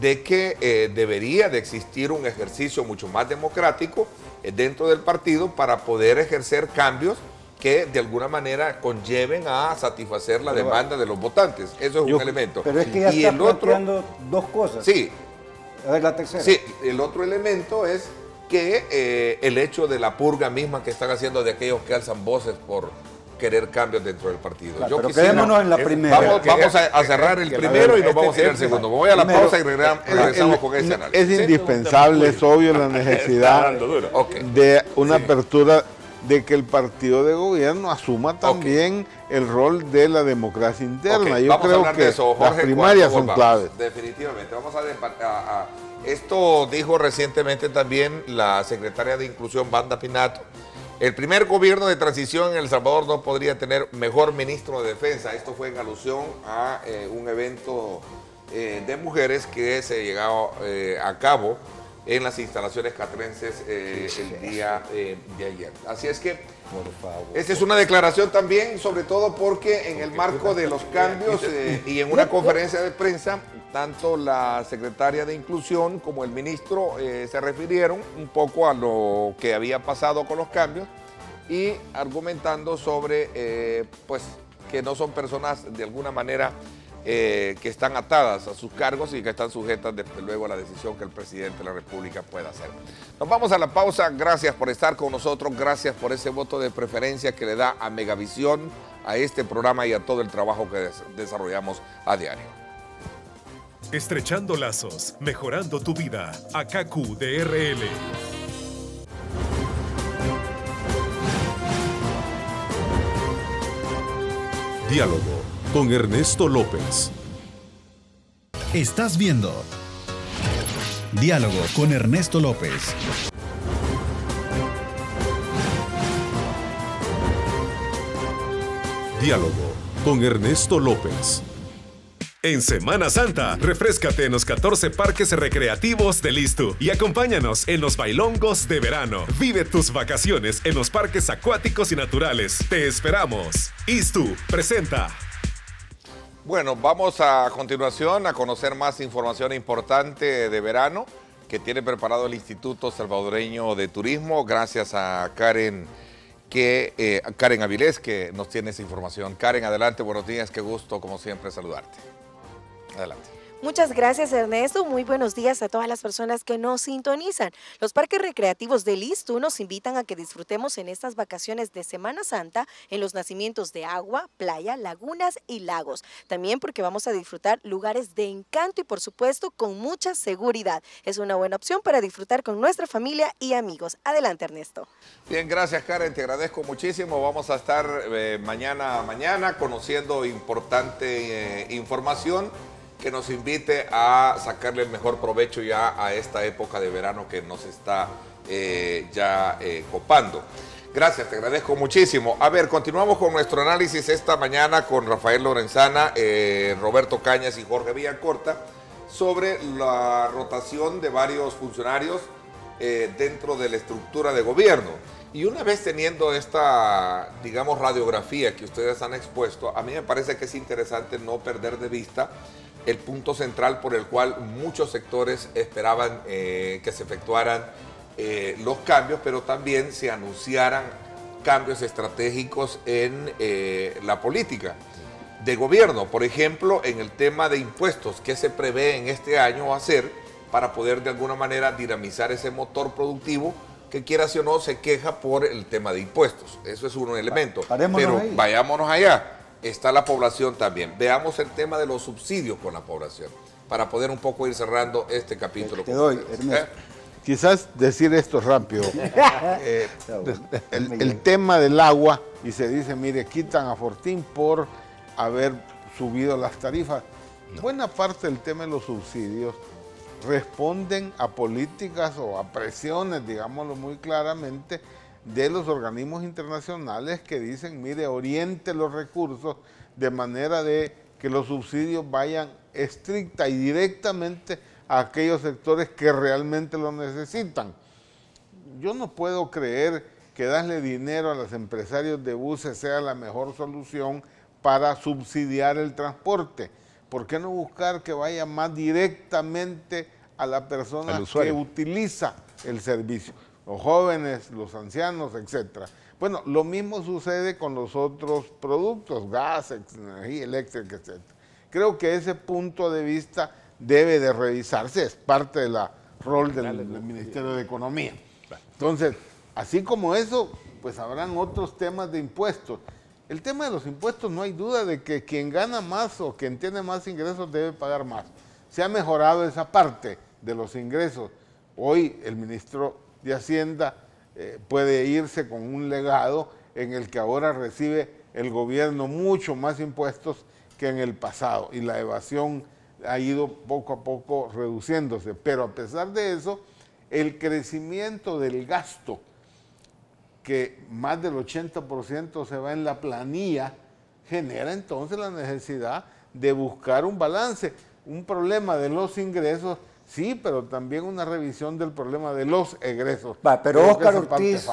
de que debería de existir un ejercicio mucho más democrático dentro del partido para poder ejercer cambios que de alguna manera conlleven a satisfacer la demanda de los votantes. Eso es un elemento. Pero es que ya está planteando dos cosas. Sí. A ver, la tercera. Sí, el otro elemento es que el hecho de la purga misma que están haciendo de aquellos que alzan voces por querer cambios dentro del partido. Claro, pero quedémonos en la primera. Vamos a cerrar el primero y nos vamos a ir al segundo. Me voy a la pausa y regresamos con ese análisis. Es indispensable, es obvio la necesidad de una apertura, de que el partido de gobierno asuma también el rol de la democracia interna. Yo creo que eso, Jorge, las primarias son claves. Definitivamente. Vamos a esto dijo recientemente también la secretaria de Inclusión, Wanda Pinato. El primer gobierno de transición en El Salvador no podría tener mejor ministro de Defensa. Esto fue en alusión a un evento de mujeres que se llegó a cabo en las instalaciones catrenses el día de ayer. Así es que, por favor, esta es una declaración también, sobre todo porque en el marco de los cambios y en una conferencia de prensa, tanto la secretaria de Inclusión como el ministro se refirieron un poco a lo que había pasado con los cambios y argumentando sobre pues que no son personas de alguna manera que están atadas a sus cargos y que están sujetas desde luego a la decisión que el presidente de la República pueda hacer. Nos vamos a la pausa. Gracias por estar con nosotros, gracias por ese voto de preferencia que le da a Megavisión, a este programa y a todo el trabajo que desarrollamos a diario. Estrechando lazos, mejorando tu vida. ACACU DRL. Diálogo con Ernesto López. Estás viendo Diálogo con Ernesto López. Diálogo con Ernesto López. En Semana Santa, refréscate en los 14 parques recreativos del ISTU y acompáñanos en los bailongos de verano. Vive tus vacaciones en los parques acuáticos y naturales. Te esperamos. ISTU presenta. Bueno, vamos a continuación a conocer más información importante de verano que tiene preparado el Instituto Salvadoreño de Turismo, gracias a Karen que Karen Avilés, que nos tiene esa información. Karen, adelante, buenos días, qué gusto, como siempre, saludarte. Adelante. Muchas gracias, Ernesto. Muy buenos días a todas las personas que nos sintonizan. Los parques recreativos del ISTU nos invitan a que disfrutemos en estas vacaciones de Semana Santa en los nacimientos de agua, playa, lagunas y lagos. También porque vamos a disfrutar lugares de encanto y, por supuesto, con mucha seguridad. Es una buena opción para disfrutar con nuestra familia y amigos. Adelante, Ernesto. Bien, gracias, Karen. Te agradezco muchísimo. Vamos a estar mañana conociendo importante información que nos invite a sacarle el mejor provecho ya a esta época de verano que nos está copando. Gracias, te agradezco muchísimo. A ver, continuamos con nuestro análisis esta mañana con Rafael Lorenzana, Roberto Cañas y Jorge Villacorta sobre la rotación de varios funcionarios dentro de la estructura de gobierno. Y una vez teniendo esta, digamos, radiografía que ustedes han expuesto, a mí me parece que es interesante no perder de vista el punto central por el cual muchos sectores esperaban que se efectuaran los cambios, pero también se anunciaran cambios estratégicos en la política de gobierno. Por ejemplo, en el tema de impuestos, ¿qué se prevé en este año hacer para poder de alguna manera dinamizar ese motor productivo que quiera o no se queja por el tema de impuestos? Eso es un elemento. Pero ahí, vayámonos allá. Está la población también. Veamos el tema de los subsidios con la población, para poder un poco ir cerrando este capítulo. Te doy, Ernesto. Quizás decir esto rápido. El tema del agua, y se dice, mire, quitan a Fortín por haber subido las tarifas. No. Buena parte del tema de los subsidios responden a políticas o a presiones, digámoslo muy claramente, de los organismos internacionales que dicen, mire, oriente los recursos de manera de que los subsidios vayan estricta y directamente a aquellos sectores que realmente lo necesitan. Yo no puedo creer que darle dinero a los empresarios de buses sea la mejor solución para subsidiar el transporte. ¿Por qué no buscar que vaya más directamente a la persona que utiliza el servicio? Los jóvenes, los ancianos, etc. Bueno, lo mismo sucede con los otros productos, gas, energía eléctrica, etc. Creo que ese punto de vista debe de revisarse, es parte del rol del Ministerio de Economía. Entonces, así como eso, pues habrán otros temas de impuestos. El tema de los impuestos no hay duda de que quien gana más o quien tiene más ingresos debe pagar más. Se ha mejorado esa parte de los ingresos. Hoy el ministro de Hacienda puede irse con un legado en el que ahora recibe el gobierno mucho más impuestos que en el pasado y la evasión ha ido poco a poco reduciéndose, pero a pesar de eso, el crecimiento del gasto, que más del 80% se va en la planilla, genera entonces la necesidad de buscar un balance, un problema de los ingresos. Sí, pero también una revisión del problema de los egresos. Pero Óscar Ortiz,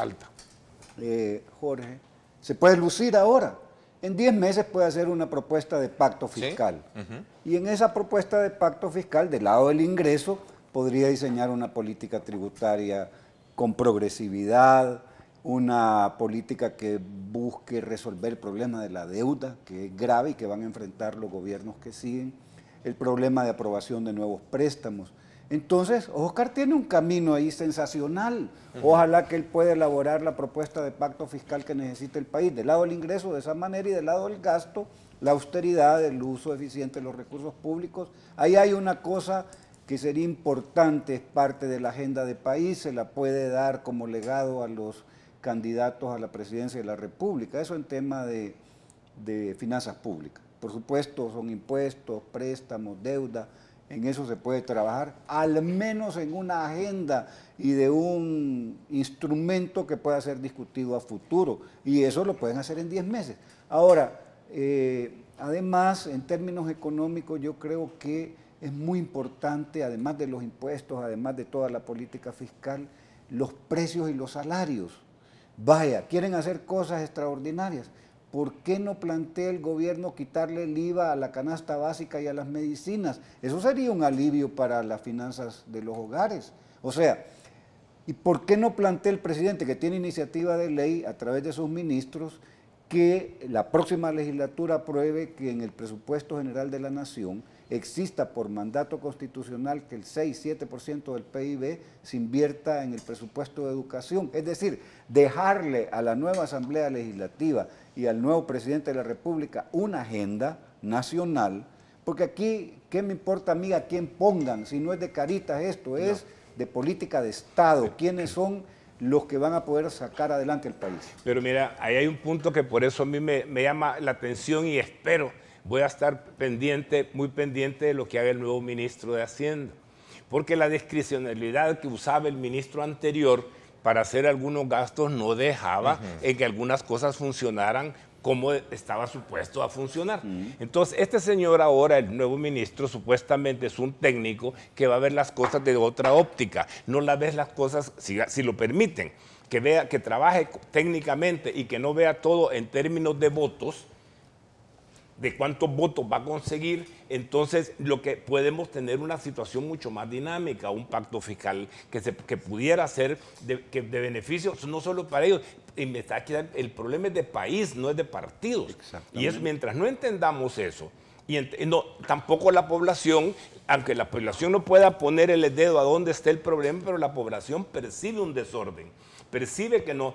Jorge, se puede lucir ahora. En 10 meses puede hacer una propuesta de pacto fiscal. ¿Sí? Y en esa propuesta de pacto fiscal, del lado del ingreso, podría diseñar una política tributaria con progresividad, una política que busque resolver el problema de la deuda, que es grave y que van a enfrentar los gobiernos que siguen, el problema de aprobación de nuevos préstamos. Entonces, Óscar tiene un camino ahí sensacional. Ojalá que él pueda elaborar la propuesta de pacto fiscal que necesita el país, del lado del ingreso de esa manera y del lado del gasto, la austeridad, el uso eficiente de los recursos públicos. Ahí hay una cosa que sería importante, es parte de la agenda de país, se la puede dar como legado a los candidatos a la presidencia de la República. Eso en tema de finanzas públicas. Por supuesto, son impuestos, préstamos, deuda. En eso se puede trabajar, al menos en una agenda y de un instrumento que pueda ser discutido a futuro. Y eso lo pueden hacer en 10 meses. Ahora, además, en términos económicos, yo creo que es muy importante, además de los impuestos, además de toda la política fiscal, los precios y los salarios. Vaya, quieren hacer cosas extraordinarias. ¿Por qué no plantea el gobierno quitarle el IVA a la canasta básica y a las medicinas? Eso sería un alivio para las finanzas de los hogares. O sea, ¿Y por qué no plantea el presidente, que tiene iniciativa de ley a través de sus ministros, que la próxima legislatura apruebe que en el presupuesto general de la Nación exista por mandato constitucional que el 6-7% del PIB se invierta en el presupuesto de educación? Es decir, dejarle a la nueva Asamblea Legislativa y al nuevo presidente de la República una agenda nacional, porque aquí, ¿qué me importa a mí a quién pongan? Si no es de caritas esto, es de política de Estado. ¿Quiénes son los que van a poder sacar adelante el país? Pero mira, ahí hay un punto que por eso a mí me llama la atención y espero, voy a estar muy pendiente de lo que haga el nuevo ministro de Hacienda. Porque la discrecionalidad que usaba el ministro anterior para hacer algunos gastos no dejaba en que algunas cosas funcionaran como estaba supuesto a funcionar. Entonces, este señor ahora, el nuevo ministro, supuestamente es un técnico que va a ver las cosas de otra óptica. No las ves las cosas, si lo permiten, que vea, que trabaje técnicamente y que no vea todo en términos de votos, de cuántos votos va a conseguir, entonces lo que podemos tener una situación mucho más dinámica, un pacto fiscal que pudiera ser de beneficio, no solo para ellos, y me está quedando, el problema es de país, no es de partidos. Y es mientras no entendamos eso, y tampoco la población, aunque la población no pueda poner el dedo a dónde está el problema, pero la población percibe un desorden. Percibe que no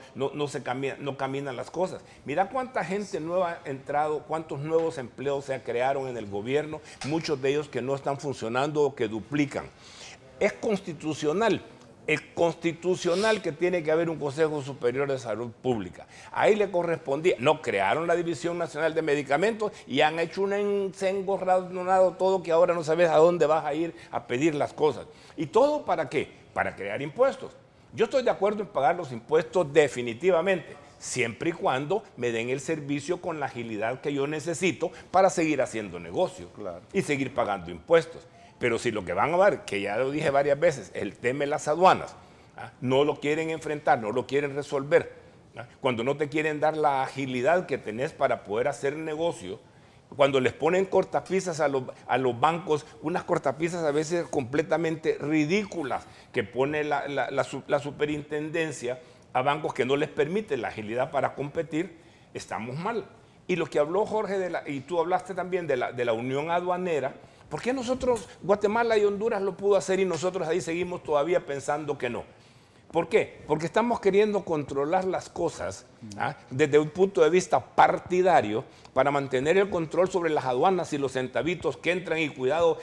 caminan las cosas. Mira cuánta gente nueva ha entrado, cuántos nuevos empleos se crearon en el gobierno, muchos de ellos que no están funcionando o que duplican. Es constitucional que tiene que haber un Consejo Superior de Salud Pública. Ahí le correspondía, no crearon la División Nacional de Medicamentos y han hecho se han engorronado todo, que ahora no sabes a dónde vas a ir a pedir las cosas. ¿Y todo para qué? Para crear impuestos. Yo estoy de acuerdo en pagar los impuestos definitivamente, siempre y cuando me den el servicio con la agilidad que yo necesito para seguir haciendo negocio y seguir pagando impuestos. Pero si lo que van a ver, que ya lo dije varias veces, el tema de las aduanas, no lo quieren enfrentar, no lo quieren resolver, cuando no te quieren dar la agilidad que tenés para poder hacer negocio, cuando les ponen cortapisas a los bancos, unas cortapisas a veces completamente ridículas que pone la superintendencia a bancos que no les permite la agilidad para competir, estamos mal. Y lo que habló Jorge, y tú hablaste también de la unión aduanera, ¿por qué nosotros, Guatemala y Honduras lo pudo hacer y nosotros ahí seguimos todavía pensando que no? ¿Por qué? Porque estamos queriendo controlar las cosas desde un punto de vista partidario para mantener el control sobre las aduanas y los centavitos que entran y cuidado,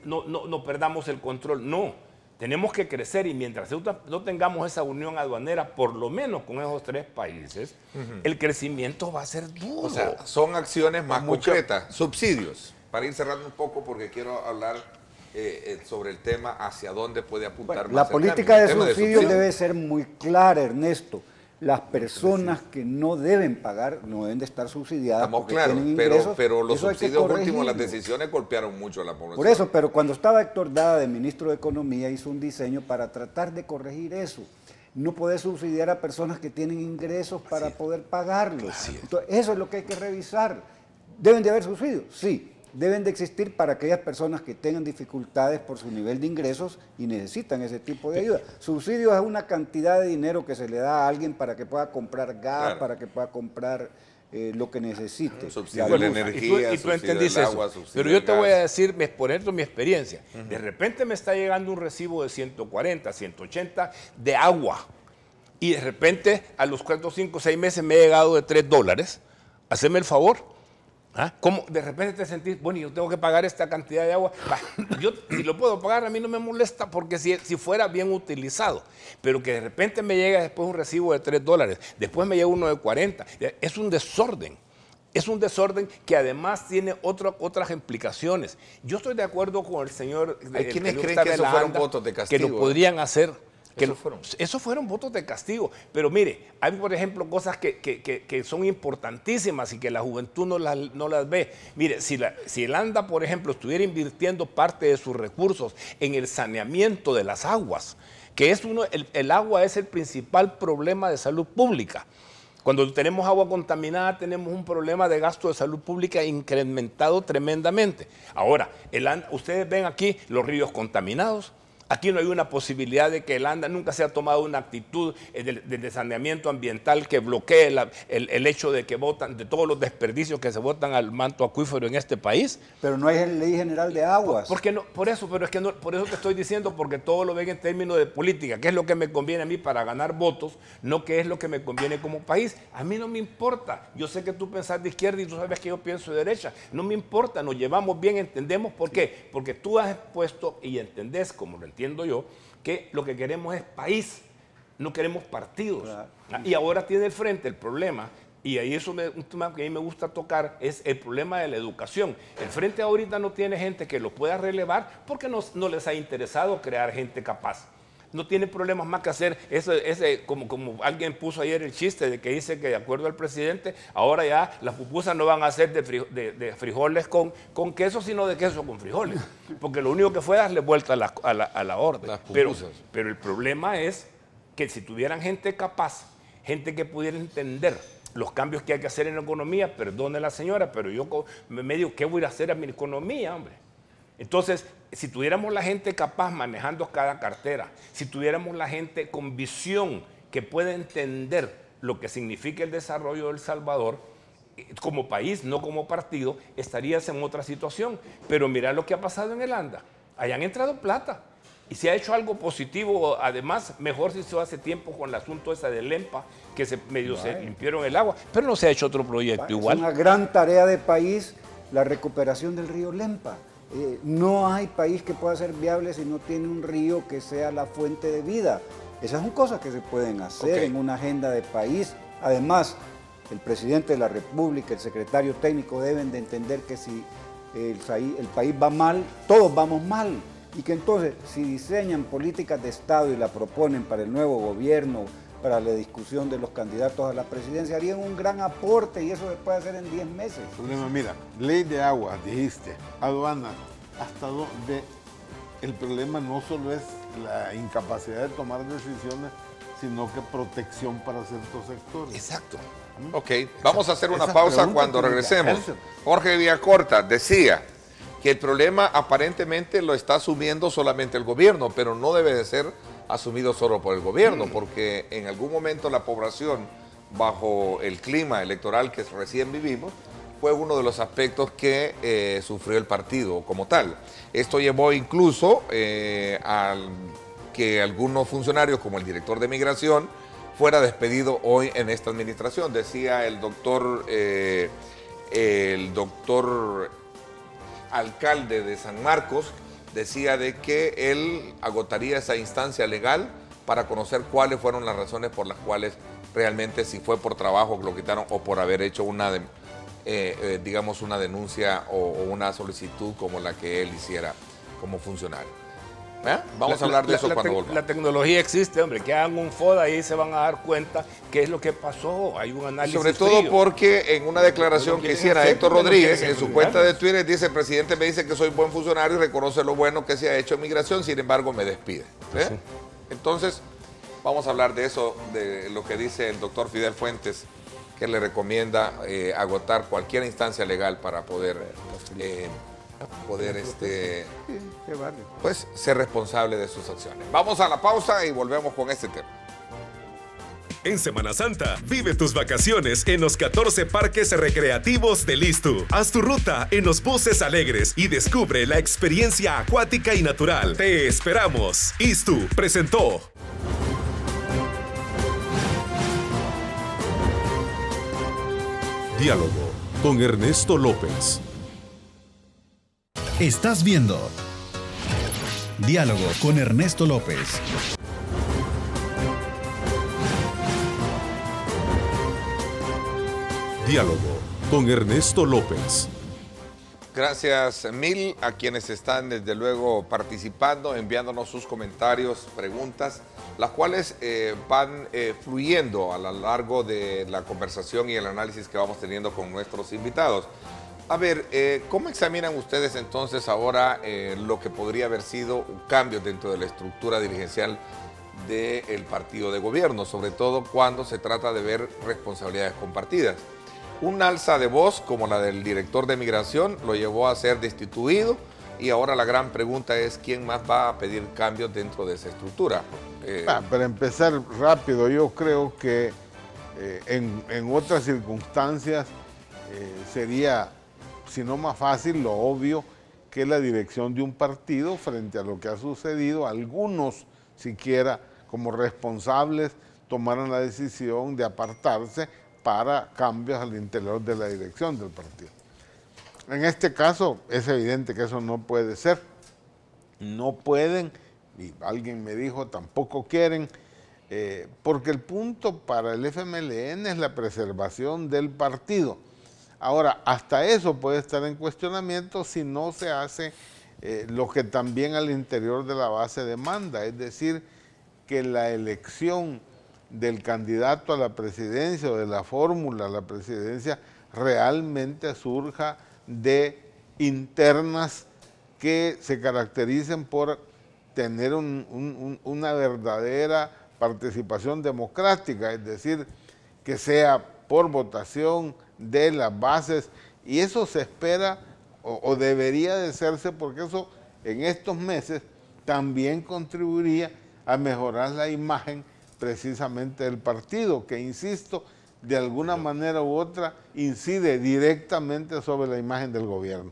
no perdamos el control. No, tenemos que crecer y mientras no tengamos esa unión aduanera, por lo menos con esos 3 países, el crecimiento va a ser duro. O sea, son acciones más concretas, subsidios. Para ir cerrando un poco porque quiero hablar sobre el tema hacia dónde puede apuntar más. La política de subsidios debe ser muy clara, Ernesto. Las personas que no deben pagar no deben de estar subsidiadas. Estamos claros, pero los subsidios últimos, las decisiones golpearon mucho a la población. Por eso, pero cuando estaba Héctor Dada de ministro de Economía, hizo un diseño para tratar de corregir eso. No puede subsidiar a personas que tienen ingresos para poder pagarlos. Entonces, eso es lo que hay que revisar. ¿Deben de haber subsidios? Sí. Deben de existir para aquellas personas que tengan dificultades por su nivel de ingresos y necesitan ese tipo de ayuda. Subsidios es una cantidad de dinero que se le da a alguien para que pueda comprar gas, para que pueda comprar lo que necesite. Subsidio de la energía, y tú entendiste del agua, eso. Pero yo te voy a decir, por ejemplo, mi experiencia. De repente me está llegando un recibo de 140, 180 de agua. Y de repente, a los 4, 5, 6 meses me ha llegado de $3. Haceme el favor. ¿Cómo de repente te sentís, bueno, yo tengo que pagar esta cantidad de agua? Yo, si lo puedo pagar, a mí no me molesta porque si fuera bien utilizado. Pero que de repente me llega después un recibo de $3, después me llega uno de 40. Es un desorden. Es un desorden que además tiene otras implicaciones. Yo estoy de acuerdo con el señor... Hay quienes creen que esos fueron votos de castigo. Que lo podrían hacer... Esos fueron votos de castigo. Pero mire, hay por ejemplo cosas que son importantísimas y que la juventud no las ve. Mire, si el ANDA, por ejemplo, estuviera invirtiendo parte de sus recursos en el saneamiento de las aguas, que es el agua es el principal problema de salud pública. Cuando tenemos agua contaminada tenemos un problema de gasto de salud pública incrementado tremendamente. Ahora, ustedes ven aquí los ríos contaminados. Aquí no hay una posibilidad de que el ANDA nunca se ha tomado una actitud de saneamiento ambiental que bloquee el hecho de que votan, de todos los desperdicios que se botan al manto acuífero en este país. Pero no hay ley general de aguas. Porque no, por eso te estoy diciendo, porque todo lo ven en términos de política, qué es lo que me conviene a mí para ganar votos, no qué es lo que me conviene como país. A mí no me importa. Yo sé que tú pensás de izquierda y tú sabes que yo pienso de derecha. No me importa, nos llevamos bien, entendemos por qué. Porque tú has expuesto y entendés, como lo entiendo yo, que lo que queremos es país, no queremos partidos. Claro. Y ahora tiene el frente el problema, y ahí eso un tema que a mí me gusta tocar, es el problema de la educación. El frente ahorita no tiene gente que lo pueda relevar porque no les ha interesado crear gente capaz. No tiene problemas más que hacer, como alguien puso ayer el chiste de que dice que de acuerdo al presidente, ahora ya las pupusas no van a ser de frijoles con queso, sino de queso con frijoles. Porque lo único que fue darle vuelta a la orden. Pero el problema es que si tuvieran gente capaz, gente que pudiera entender los cambios que hay que hacer en la economía, perdone la señora, pero yo me digo, ¿qué voy a hacer a mi economía, hombre? Entonces, si tuviéramos la gente capaz manejando cada cartera, si tuviéramos la gente con visión que pueda entender lo que significa el desarrollo de El Salvador, como país, no como partido, estarías en otra situación. Pero mira lo que ha pasado en el ANDA. Allá han entrado plata. Y se ha hecho algo positivo, además, mejor si se hizo hace tiempo con el asunto ese del EMPA, que se limpiaron el agua, pero no se ha hecho otro proyecto igual. Es una gran tarea de país la recuperación del río Lempa. No hay país que pueda ser viable si no tiene un río que sea la fuente de vida. Esas son cosas que se pueden hacer en una agenda de país. Además, el presidente de la República, el secretario técnico deben de entender que si el país va mal, todos vamos mal. Y que entonces, si diseñan políticas de Estado y la proponen para el nuevo gobierno, para la discusión de los candidatos a la presidencia, harían un gran aporte y eso se puede hacer en 10 meses. El problema, mira, ley de agua, dijiste, aduana, hasta donde el problema no solo es la incapacidad de tomar decisiones, sino que protección para ciertos sectores. Exacto. Ok, vamos a hacer una pausa cuando regresemos. Jorge Villacorta decía que el problema aparentemente lo está asumiendo solamente el gobierno, pero no debe de ser asumido solo por el gobierno, porque en algún momento la población, bajo el clima electoral que recién vivimos, fue uno de los aspectos que sufrió el partido como tal. Esto llevó incluso a que algunos funcionarios, como el director de Migración, fuera despedido hoy en esta administración. Decía el doctor alcalde de San Marcos, decía de que él agotaría esa instancia legal para conocer cuáles fueron las razones por las cuales realmente, si fue por trabajo que lo quitaron o por haber hecho una, digamos, una denuncia o una solicitud como la que él hiciera como funcionario. Vamos a hablar de eso cuando volvamos. La tecnología existe, hombre, que hagan un FODA y ahí se van a dar cuenta qué es lo que pasó. Hay un análisis sobre todo frío. Porque en una declaración que hiciera Héctor Rodríguez en su cuenta de Twitter dice: el presidente me dice que soy buen funcionario y reconoce lo bueno que se ha hecho en Migración, sin embargo me despide. Sí. Entonces, vamos a hablar de eso, de lo que dice el doctor Fidel Fuentes, que le recomienda agotar cualquier instancia legal para poder pues ser responsable de sus acciones. Vamos a la pausa y volvemos con este tema. En Semana Santa, vive tus vacaciones en los 14 parques recreativos del ISTU. Haz tu ruta en los buses alegres y descubre la experiencia acuática y natural. Te esperamos. ISTU presentó. Diálogo con Ernesto López. Estás viendo Diálogo con Ernesto López. Diálogo con Ernesto López. Gracias mil a quienes están desde luego participando, enviándonos sus comentarios, preguntas, las cuales van fluyendo a lo largo de la conversación y el análisis que vamos teniendo con nuestros invitados. A ver, ¿cómo examinan ustedes entonces ahora lo que podría haber sido un cambio dentro de la estructura dirigencial del partido de gobierno, sobre todo cuando se trata de ver responsabilidades compartidas? Un alza de voz como la del director de Migración lo llevó a ser destituido y ahora la gran pregunta es quién más va a pedir cambios dentro de esa estructura. Para empezar rápido, yo creo que en otras circunstancias sería, si no más fácil, lo obvio, que la dirección de un partido, frente a lo que ha sucedido, algunos siquiera como responsables tomaran la decisión de apartarse para cambios al interior de la dirección del partido. En este caso es evidente que eso no puede ser. No pueden, y alguien me dijo tampoco quieren, porque el punto para el FMLN es la preservación del partido. Ahora, hasta eso puede estar en cuestionamiento si no se hace lo que también al interior de la base demanda, es decir, que la elección del candidato a la presidencia o de la fórmula a la presidencia realmente surja de internas que se caractericen por tener una verdadera participación democrática, es decir, que sea por votación de las bases, y eso se espera o debería de hacerse, porque eso en estos meses también contribuiría a mejorar la imagen precisamente del partido, que insisto, de alguna manera u otra incide directamente sobre la imagen del gobierno.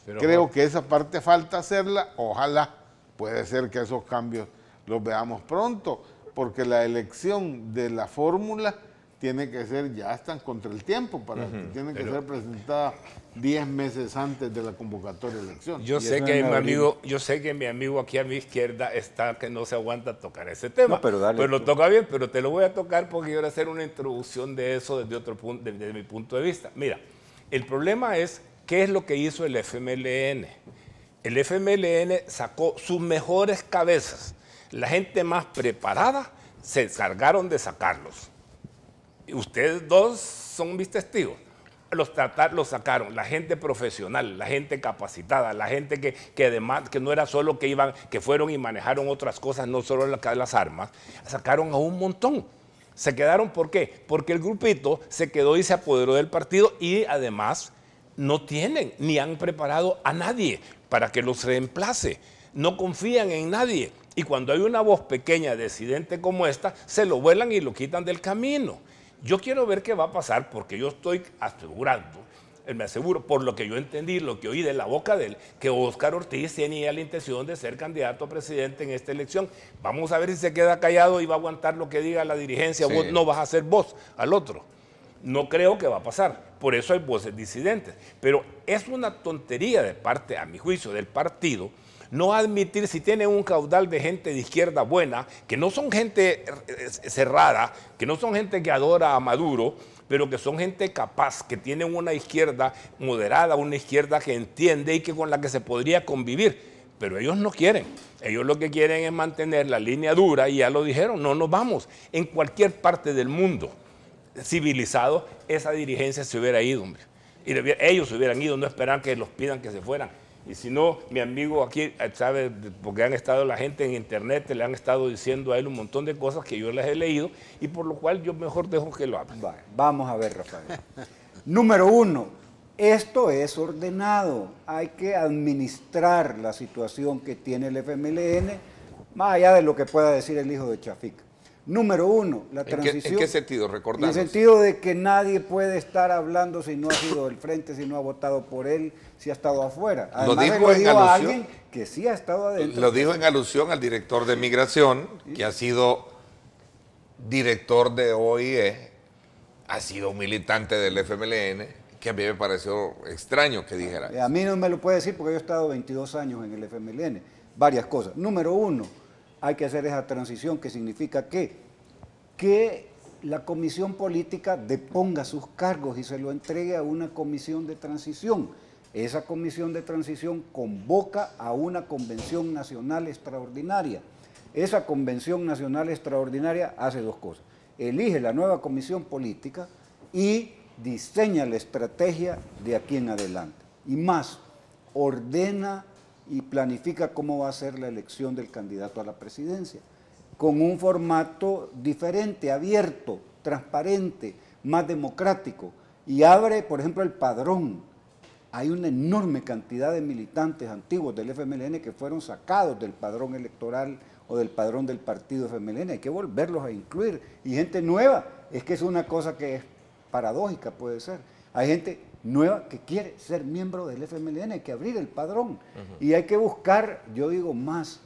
Creo que esa parte falta hacerla, ojalá, puede ser que esos cambios los veamos pronto, porque la elección de la fórmula tiene que ser, ya están contra el tiempo, tiene que ser presentada 10 meses antes de la convocatoria de elección. Yo sé que mi amigo aquí a mi izquierda está que no se aguanta tocar ese tema, no, pero lo toca bien, pero te lo voy a tocar porque quiero hacer una introducción de eso desde otro punto, desde mi punto de vista. Mira, el problema es qué es lo que hizo el FMLN. El FMLN sacó sus mejores cabezas, la gente más preparada se encargaron de sacarlos. Ustedes dos son mis testigos. Los sacaron, la gente profesional, la gente capacitada, la gente que además, que no era solo que fueron y manejaron otras cosas, no solo las armas, sacaron a un montón. Se quedaron, ¿por qué? Porque el grupito se quedó y se apoderó del partido y además no tienen ni han preparado a nadie para que los reemplace. No confían en nadie. Y cuando hay una voz pequeña, disidente como esta, se lo vuelan y lo quitan del camino. Yo quiero ver qué va a pasar porque yo estoy asegurando, me aseguro, por lo que yo entendí, lo que oí de la boca de él, que Óscar Ortiz tenía la intención de ser candidato a presidente en esta elección. Vamos a ver si se queda callado y va a aguantar lo que diga la dirigencia. Sí. Vos no vas a ser voz al otro. No creo que va a pasar. Por eso hay voces disidentes. Pero es una tontería de parte, a mi juicio, del partido, no admitir si tienen un caudal de gente de izquierda buena, que no son gente cerrada, que no son gente que adora a Maduro, pero que son gente capaz, que tienen una izquierda moderada, una izquierda que entiende y que con la que se podría convivir. Pero ellos no quieren. Ellos lo que quieren es mantener la línea dura y ya lo dijeron, no nos vamos. En cualquier parte del mundo civilizado, esa dirigencia se hubiera ido, hombre. Y ellos se hubieran ido, no esperan que los pidan que se fueran. Y si no, mi amigo aquí, sabe, porque han estado la gente en internet, le han estado diciendo a él un montón de cosas que yo les he leído y por lo cual yo mejor dejo que lo hable. Vamos a ver, Rafael. Número 1, esto es ordenado. Hay que administrar la situación que tiene el FMLN, más allá de lo que pueda decir el hijo de Chafica. Número 1, la transición. ¿En qué sentido? Recordanos. En el sentido de que nadie puede estar hablando si no ha sido del frente, si no ha votado por él, si ha estado afuera. Además, lo dijo a alguien que sí ha estado adentro. Lo dijo en alusión al director de Migración, que ha sido director de OIE, ha sido un militante del FMLN, que a mí me pareció extraño que dijera eso. A mí no me lo puede decir porque yo he estado 22 años en el FMLN. Varias cosas. Número 1, hay que hacer esa transición, que significa que la comisión política deponga sus cargos y se lo entregue a una comisión de transición. Esa comisión de transición convoca a una convención nacional extraordinaria. Esa convención nacional extraordinaria hace dos cosas. Elige la nueva comisión política y diseña la estrategia de aquí en adelante. Y más, ordena y planifica cómo va a ser la elección del candidato a la presidencia, con un formato diferente, abierto, transparente, más democrático, y abre, por ejemplo, el padrón hay una enorme cantidad de militantes antiguos del FMLN que fueron sacados del padrón electoral o del padrón del partido FMLN. Hay que volverlos a incluir. Y gente nueva, es que es una cosa que es paradójica, puede ser. Hay gente nueva que quiere ser miembro del FMLN, hay que abrir el padrón. Y hay que buscar, yo digo más,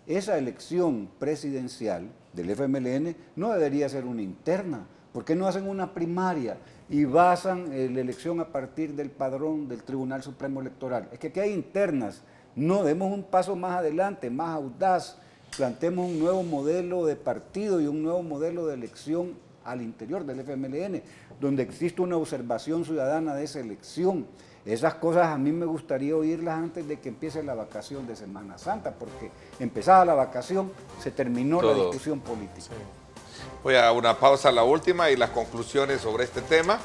esa elección presidencial del FMLN no debería ser una interna. ¿Por qué no hacen una primaria y basan la elección a partir del padrón del Tribunal Supremo Electoral? Es que aquí hay internas. No, demos un paso más adelante, más audaz, planteemos un nuevo modelo de partido y un nuevo modelo de elección al interior del FMLN, donde existe una observación ciudadana de esa elección. Esas cosas a mí me gustaría oírlas antes de que empiece la vacación de Semana Santa, porque empezada la vacación se terminó la discusión política. Sí. Voy a una pausa, la última, y las conclusiones sobre este tema.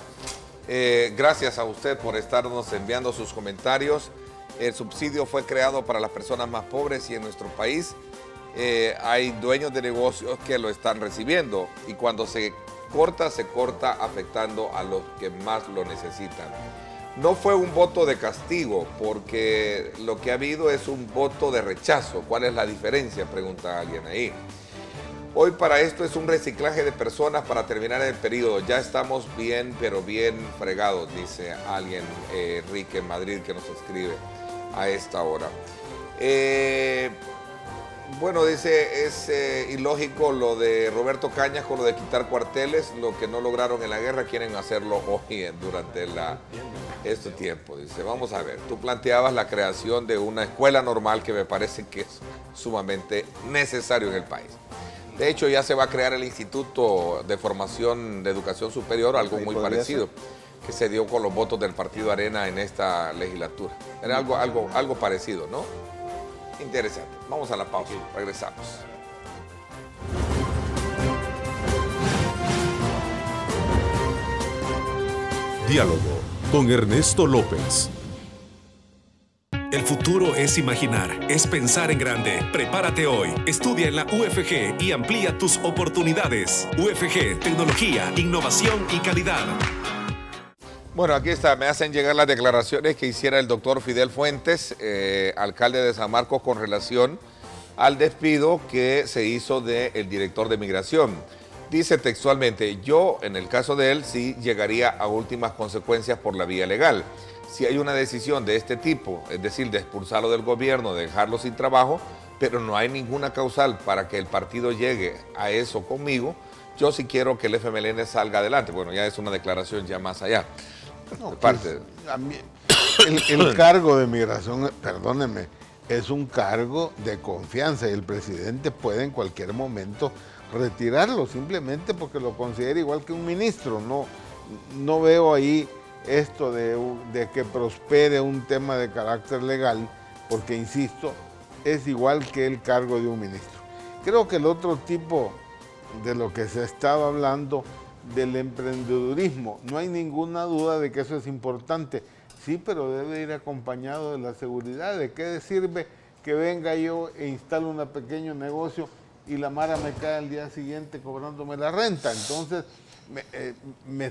Gracias a usted por estarnos enviando sus comentarios. El subsidio fue creado para las personas más pobres y en nuestro país hay dueños de negocios que lo están recibiendo y cuando se corta afectando a los que más lo necesitan. No fue un voto de castigo porque lo que ha habido es un voto de rechazo. ¿Cuál es la diferencia?, pregunta alguien ahí. Hoy para esto es un reciclaje de personas para terminar el periodo. Ya estamos bien, pero bien fregados, dice alguien, Enrique Madrid, que nos escribe a esta hora. Bueno, dice, es ilógico lo de Roberto Cañas con lo de quitar cuarteles. Lo que no lograron en la guerra quieren hacerlo hoy durante este tiempo. Dice, vamos a ver, tú planteabas la creación de una escuela normal que me parece que es sumamente necesario en el país. De hecho, ya se va a crear el Instituto de Formación de Educación Superior, algo muy parecido, que se dio con los votos del Partido Arena en esta legislatura. Era algo parecido, ¿no? Interesante. Vamos a la pausa. Regresamos. Diálogo con Ernesto López. El futuro es imaginar, es pensar en grande. Prepárate hoy. Estudia en la UFG y amplía tus oportunidades. UFG, tecnología, innovación y calidad. Bueno, aquí está, me hacen llegar las declaraciones que hiciera el doctor Fidel Fuentes, alcalde de San Marcos, con relación al despido que se hizo del director de Migración. Dice textualmente, yo, en el caso de él, sí llegaría a últimas consecuencias por la vía legal. Si hay una decisión de este tipo, es decir, de expulsarlo del gobierno, de dejarlo sin trabajo, pero no hay ninguna causal para que el partido llegue a eso conmigo, yo sí quiero que el FMLN salga adelante. Bueno, ya es una declaración ya más allá. No, pues, el cargo de migración, perdónenme, es un cargo de confianza y el presidente puede en cualquier momento retirarlo simplemente porque lo considera igual que un ministro. No veo ahí esto de que prospere un tema de carácter legal, porque insisto, es igual que el cargo de un ministro. Creo que el otro tipo de lo que se ha estado hablando del emprendedurismo, no hay ninguna duda de que eso es importante, sí, pero debe ir acompañado de la seguridad. ¿De qué sirve que venga yo e instale un pequeño negocio y la mara me cae al día siguiente cobrándome la renta? Entonces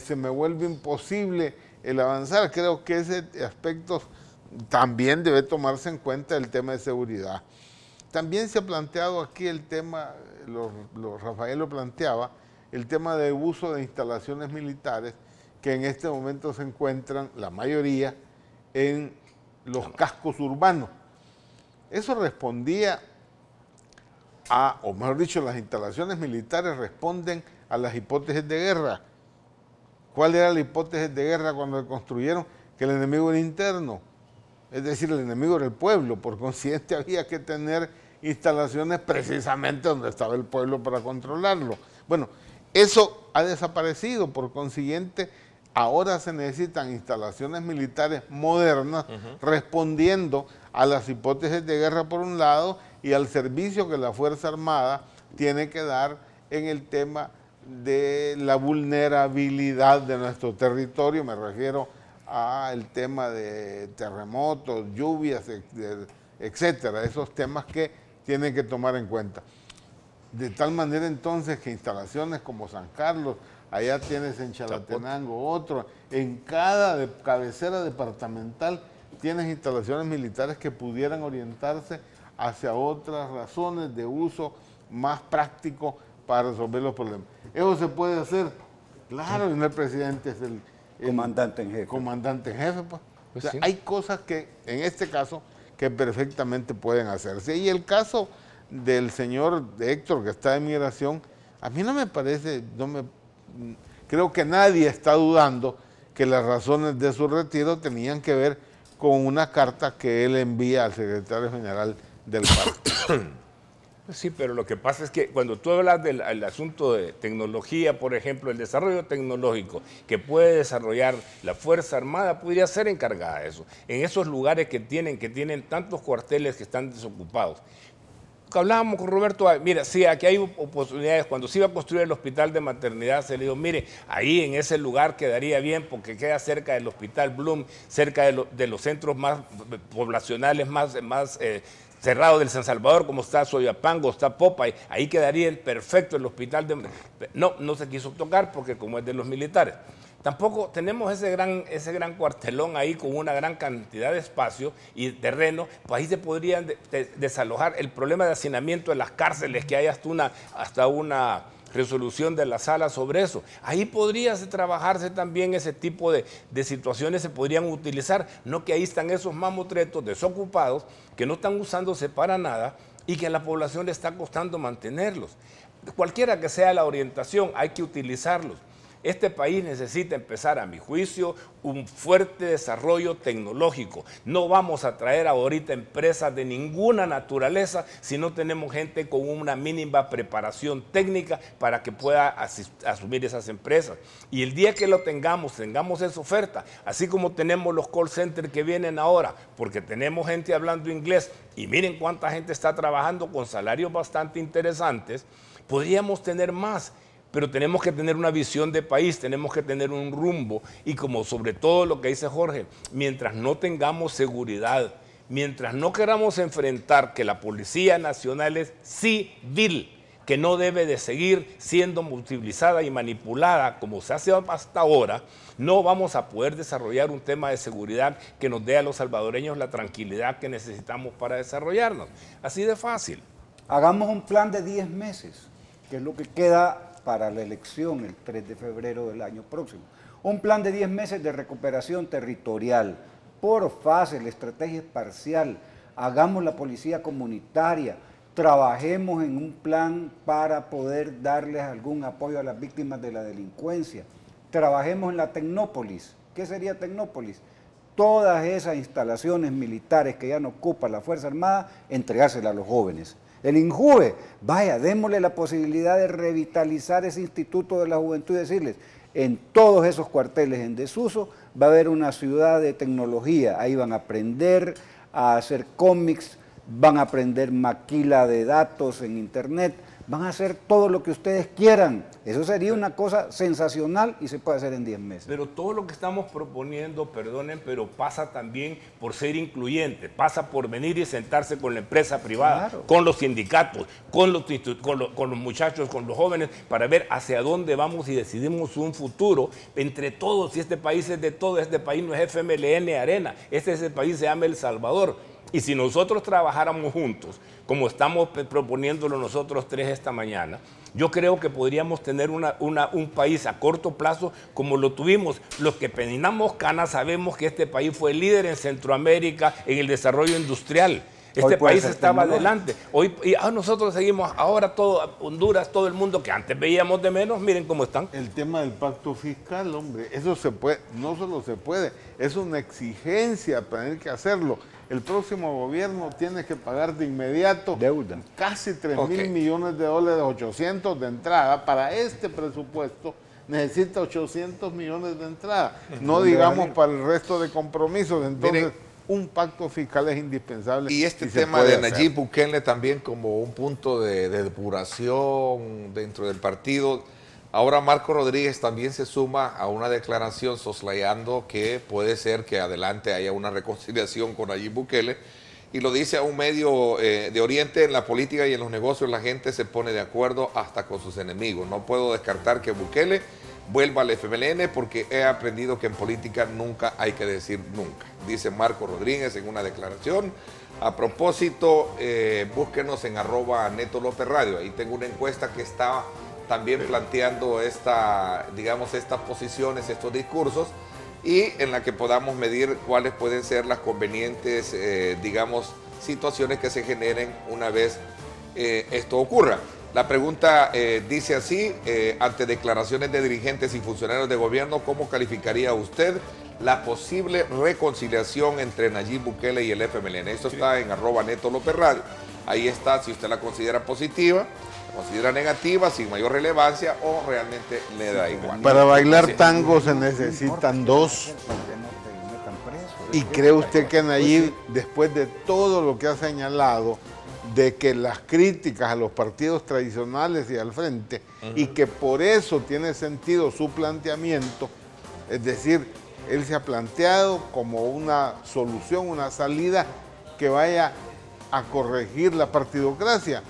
se me vuelve imposible el avanzar. Creo que ese aspecto también debe tomarse en cuenta, el tema de seguridad. También se ha planteado aquí el tema, Rafael lo planteaba, el tema de uso de instalaciones militares que en este momento se encuentran, la mayoría, en los cascos urbanos. Eso respondía o mejor dicho, las instalaciones militares responden a las hipótesis de guerra. ¿Cuál era la hipótesis de guerra cuando se construyeron? Que el enemigo era interno, es decir, el enemigo era el pueblo. Por consiguiente, había que tener instalaciones precisamente donde estaba el pueblo para controlarlo. Bueno, eso ha desaparecido, por consiguiente, ahora se necesitan instalaciones militares modernas respondiendo a las hipótesis de guerra por un lado y al servicio que la Fuerza Armada tiene que dar en el tema de la vulnerabilidad de nuestro territorio. Me refiero al tema de terremotos, lluvias, etcétera, esos temas que tienen que tomar en cuenta. De tal manera entonces que instalaciones como San Carlos, allá tienes en Chalatenango otro, en cada cabecera departamental tienes instalaciones militares que pudieran orientarse hacia otras razones de uso más práctico para resolver los problemas. Eso se puede hacer, claro, y el presidente es el comandante en jefe. Comandante en jefe, pues. O sea, hay cosas que, en este caso, que perfectamente pueden hacerse. Y el caso del señor Héctor, que está en migración, a mí no me parece, creo que nadie está dudando que las razones de su retiro tenían que ver con una carta que él envía al secretario general del parque. Sí, pero lo que pasa es que cuando tú hablas del asunto de tecnología, por ejemplo, el desarrollo tecnológico que puede desarrollar la Fuerza Armada podría ser encargada de eso, en esos lugares que tienen tantos cuarteles que están desocupados. Hablábamos con Roberto, mira, sí, aquí hay oportunidades. Cuando se iba a construir el hospital de maternidad, se le dijo, mire, ahí en ese lugar quedaría bien porque queda cerca del Hospital Bloom, cerca de los centros más poblacionales, más cerrado del San Salvador, como está Soyapango, está Popay, ahí quedaría perfecto el hospital de... No se quiso tocar porque como es de los militares. Tampoco tenemos ese gran cuartelón ahí con una gran cantidad de espacio y terreno, pues ahí se podrían desalojar. El problema de hacinamiento en las cárceles, que hay hasta una resolución de la sala sobre eso. Ahí podría trabajarse también ese tipo de situaciones, se podrían utilizar, no que ahí están esos mamotretos desocupados que no están usándose para nada y que a la población le está costando mantenerlos. Cualquiera que sea la orientación, hay que utilizarlos. Este país necesita empezar, a mi juicio, un fuerte desarrollo tecnológico. No vamos a traer ahorita empresas de ninguna naturaleza si no tenemos gente con una mínima preparación técnica para que pueda asumir esas empresas. Y el día que lo tengamos esa oferta, así como tenemos los call centers que vienen ahora, porque tenemos gente hablando inglés y miren cuánta gente está trabajando con salarios bastante interesantes, podríamos tener más. Pero tenemos que tener una visión de país, tenemos que tener un rumbo y como sobre todo lo que dice Jorge, mientras no tengamos seguridad, mientras no queramos enfrentar que la Policía Nacional es civil, que no debe de seguir siendo utilizada y manipulada como se hace hasta ahora, no vamos a poder desarrollar un tema de seguridad que nos dé a los salvadoreños la tranquilidad que necesitamos para desarrollarnos. Así de fácil. Hagamos un plan de 10 meses, que es lo que queda para la elección el 3 de febrero del año próximo. Un plan de 10 meses de recuperación territorial, por fase, la estrategia es parcial. Hagamos la policía comunitaria, trabajemos en un plan para poder darles algún apoyo a las víctimas de la delincuencia. Trabajemos en la Tecnópolis. ¿Qué sería Tecnópolis? Todas esas instalaciones militares que ya no ocupa la Fuerza Armada, entregárselas a los jóvenes. El INJUVE, vaya, démosle la posibilidad de revitalizar ese Instituto de la Juventud y decirles, en todos esos cuarteles en desuso va a haber una ciudad de tecnología, ahí van a aprender a hacer cómics, van a aprender maquila de datos en internet, van a hacer todo lo que ustedes quieran. Eso sería una cosa sensacional y se puede hacer en 10 meses. Pero todo lo que estamos proponiendo, perdonen, pero pasa también por ser incluyente, pasa por venir y sentarse con la empresa privada, claro, con los sindicatos, con los muchachos, con los jóvenes, para ver hacia dónde vamos y decidimos un futuro entre todos. Si este país es de todos, este país no es FMLN Arena, este país se llama El Salvador. Y si nosotros trabajáramos juntos, como estamos proponiéndolo nosotros tres esta mañana, yo creo que podríamos tener un país a corto plazo como lo tuvimos. Los que peinamos canas sabemos que este país fue líder en Centroamérica en el desarrollo industrial. Este país estaba adelante. Hoy nosotros seguimos, ahora todo Honduras, todo el mundo que antes veíamos de menos, miren cómo están. El tema del pacto fiscal, hombre, eso se puede, no solo se puede, es una exigencia tener que hacerlo. El próximo gobierno tiene que pagar de inmediato deuda, casi 3.000 millones de dólares, 800 de entrada. Para este presupuesto necesita 800 millones de entrada, no digamos para el resto de compromisos. Entonces, miren, un pacto fiscal es indispensable. Y este tema de Nayib Bukele también como un punto de depuración dentro del partido. Ahora Marco Rodríguez también se suma a una declaración soslayando que puede ser que adelante haya una reconciliación con Nayib Bukele, y lo dice a un medio de Oriente. En la política y en los negocios la gente se pone de acuerdo hasta con sus enemigos. No puedo descartar que Bukele vuelva al FMLN porque he aprendido que en política nunca hay que decir nunca, dice Marco Rodríguez en una declaración. A propósito, búsquenos en @Neto López Radio, ahí tengo una encuesta que está también planteando estas posiciones, estos discursos, y en la que podamos medir cuáles pueden ser las convenientes, situaciones que se generen una vez esto ocurra. La pregunta dice así, ante declaraciones de dirigentes y funcionarios de gobierno, ¿cómo calificaría usted la posible reconciliación entre Nayib Bukele y el FMLN? Esto está en @Neto López Radio. Ahí está, si usted la considera positiva, la considera negativa, sin mayor relevancia, o realmente le da igual. Para bailar tango se necesitan dos. ¿Y cree usted que Nayib, después de todo lo que ha señalado, de que las críticas a los partidos tradicionales y al frente, y que por eso tiene sentido su planteamiento, es decir, él se ha planteado como una solución, una salida que vaya a corregir la partidocracia?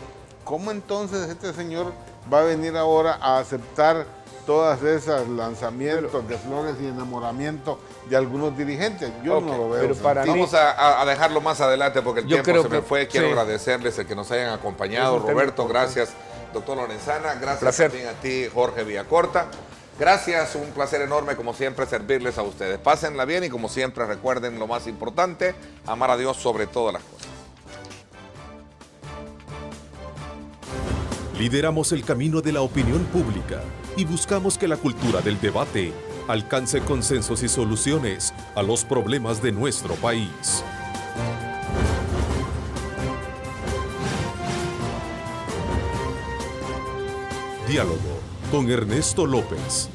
¿Cómo entonces este señor va a venir ahora a aceptar todos esos lanzamientos de flores y enamoramiento de algunos dirigentes? Yo no lo veo. Pero para mí, vamos a dejarlo más adelante porque el tiempo se me fue. Quiero sí, agradecerles el que nos hayan acompañado. Roberto, gracias. Doctor Lorenzana, gracias también a ti, Jorge Villacorta. Gracias, un placer enorme como siempre servirles a ustedes. Pásenla bien y como siempre recuerden lo más importante, amar a Dios sobre todas las cosas. Lideramos el camino de la opinión pública y buscamos que la cultura del debate alcance consensos y soluciones a los problemas de nuestro país. Diálogo con Ernesto López.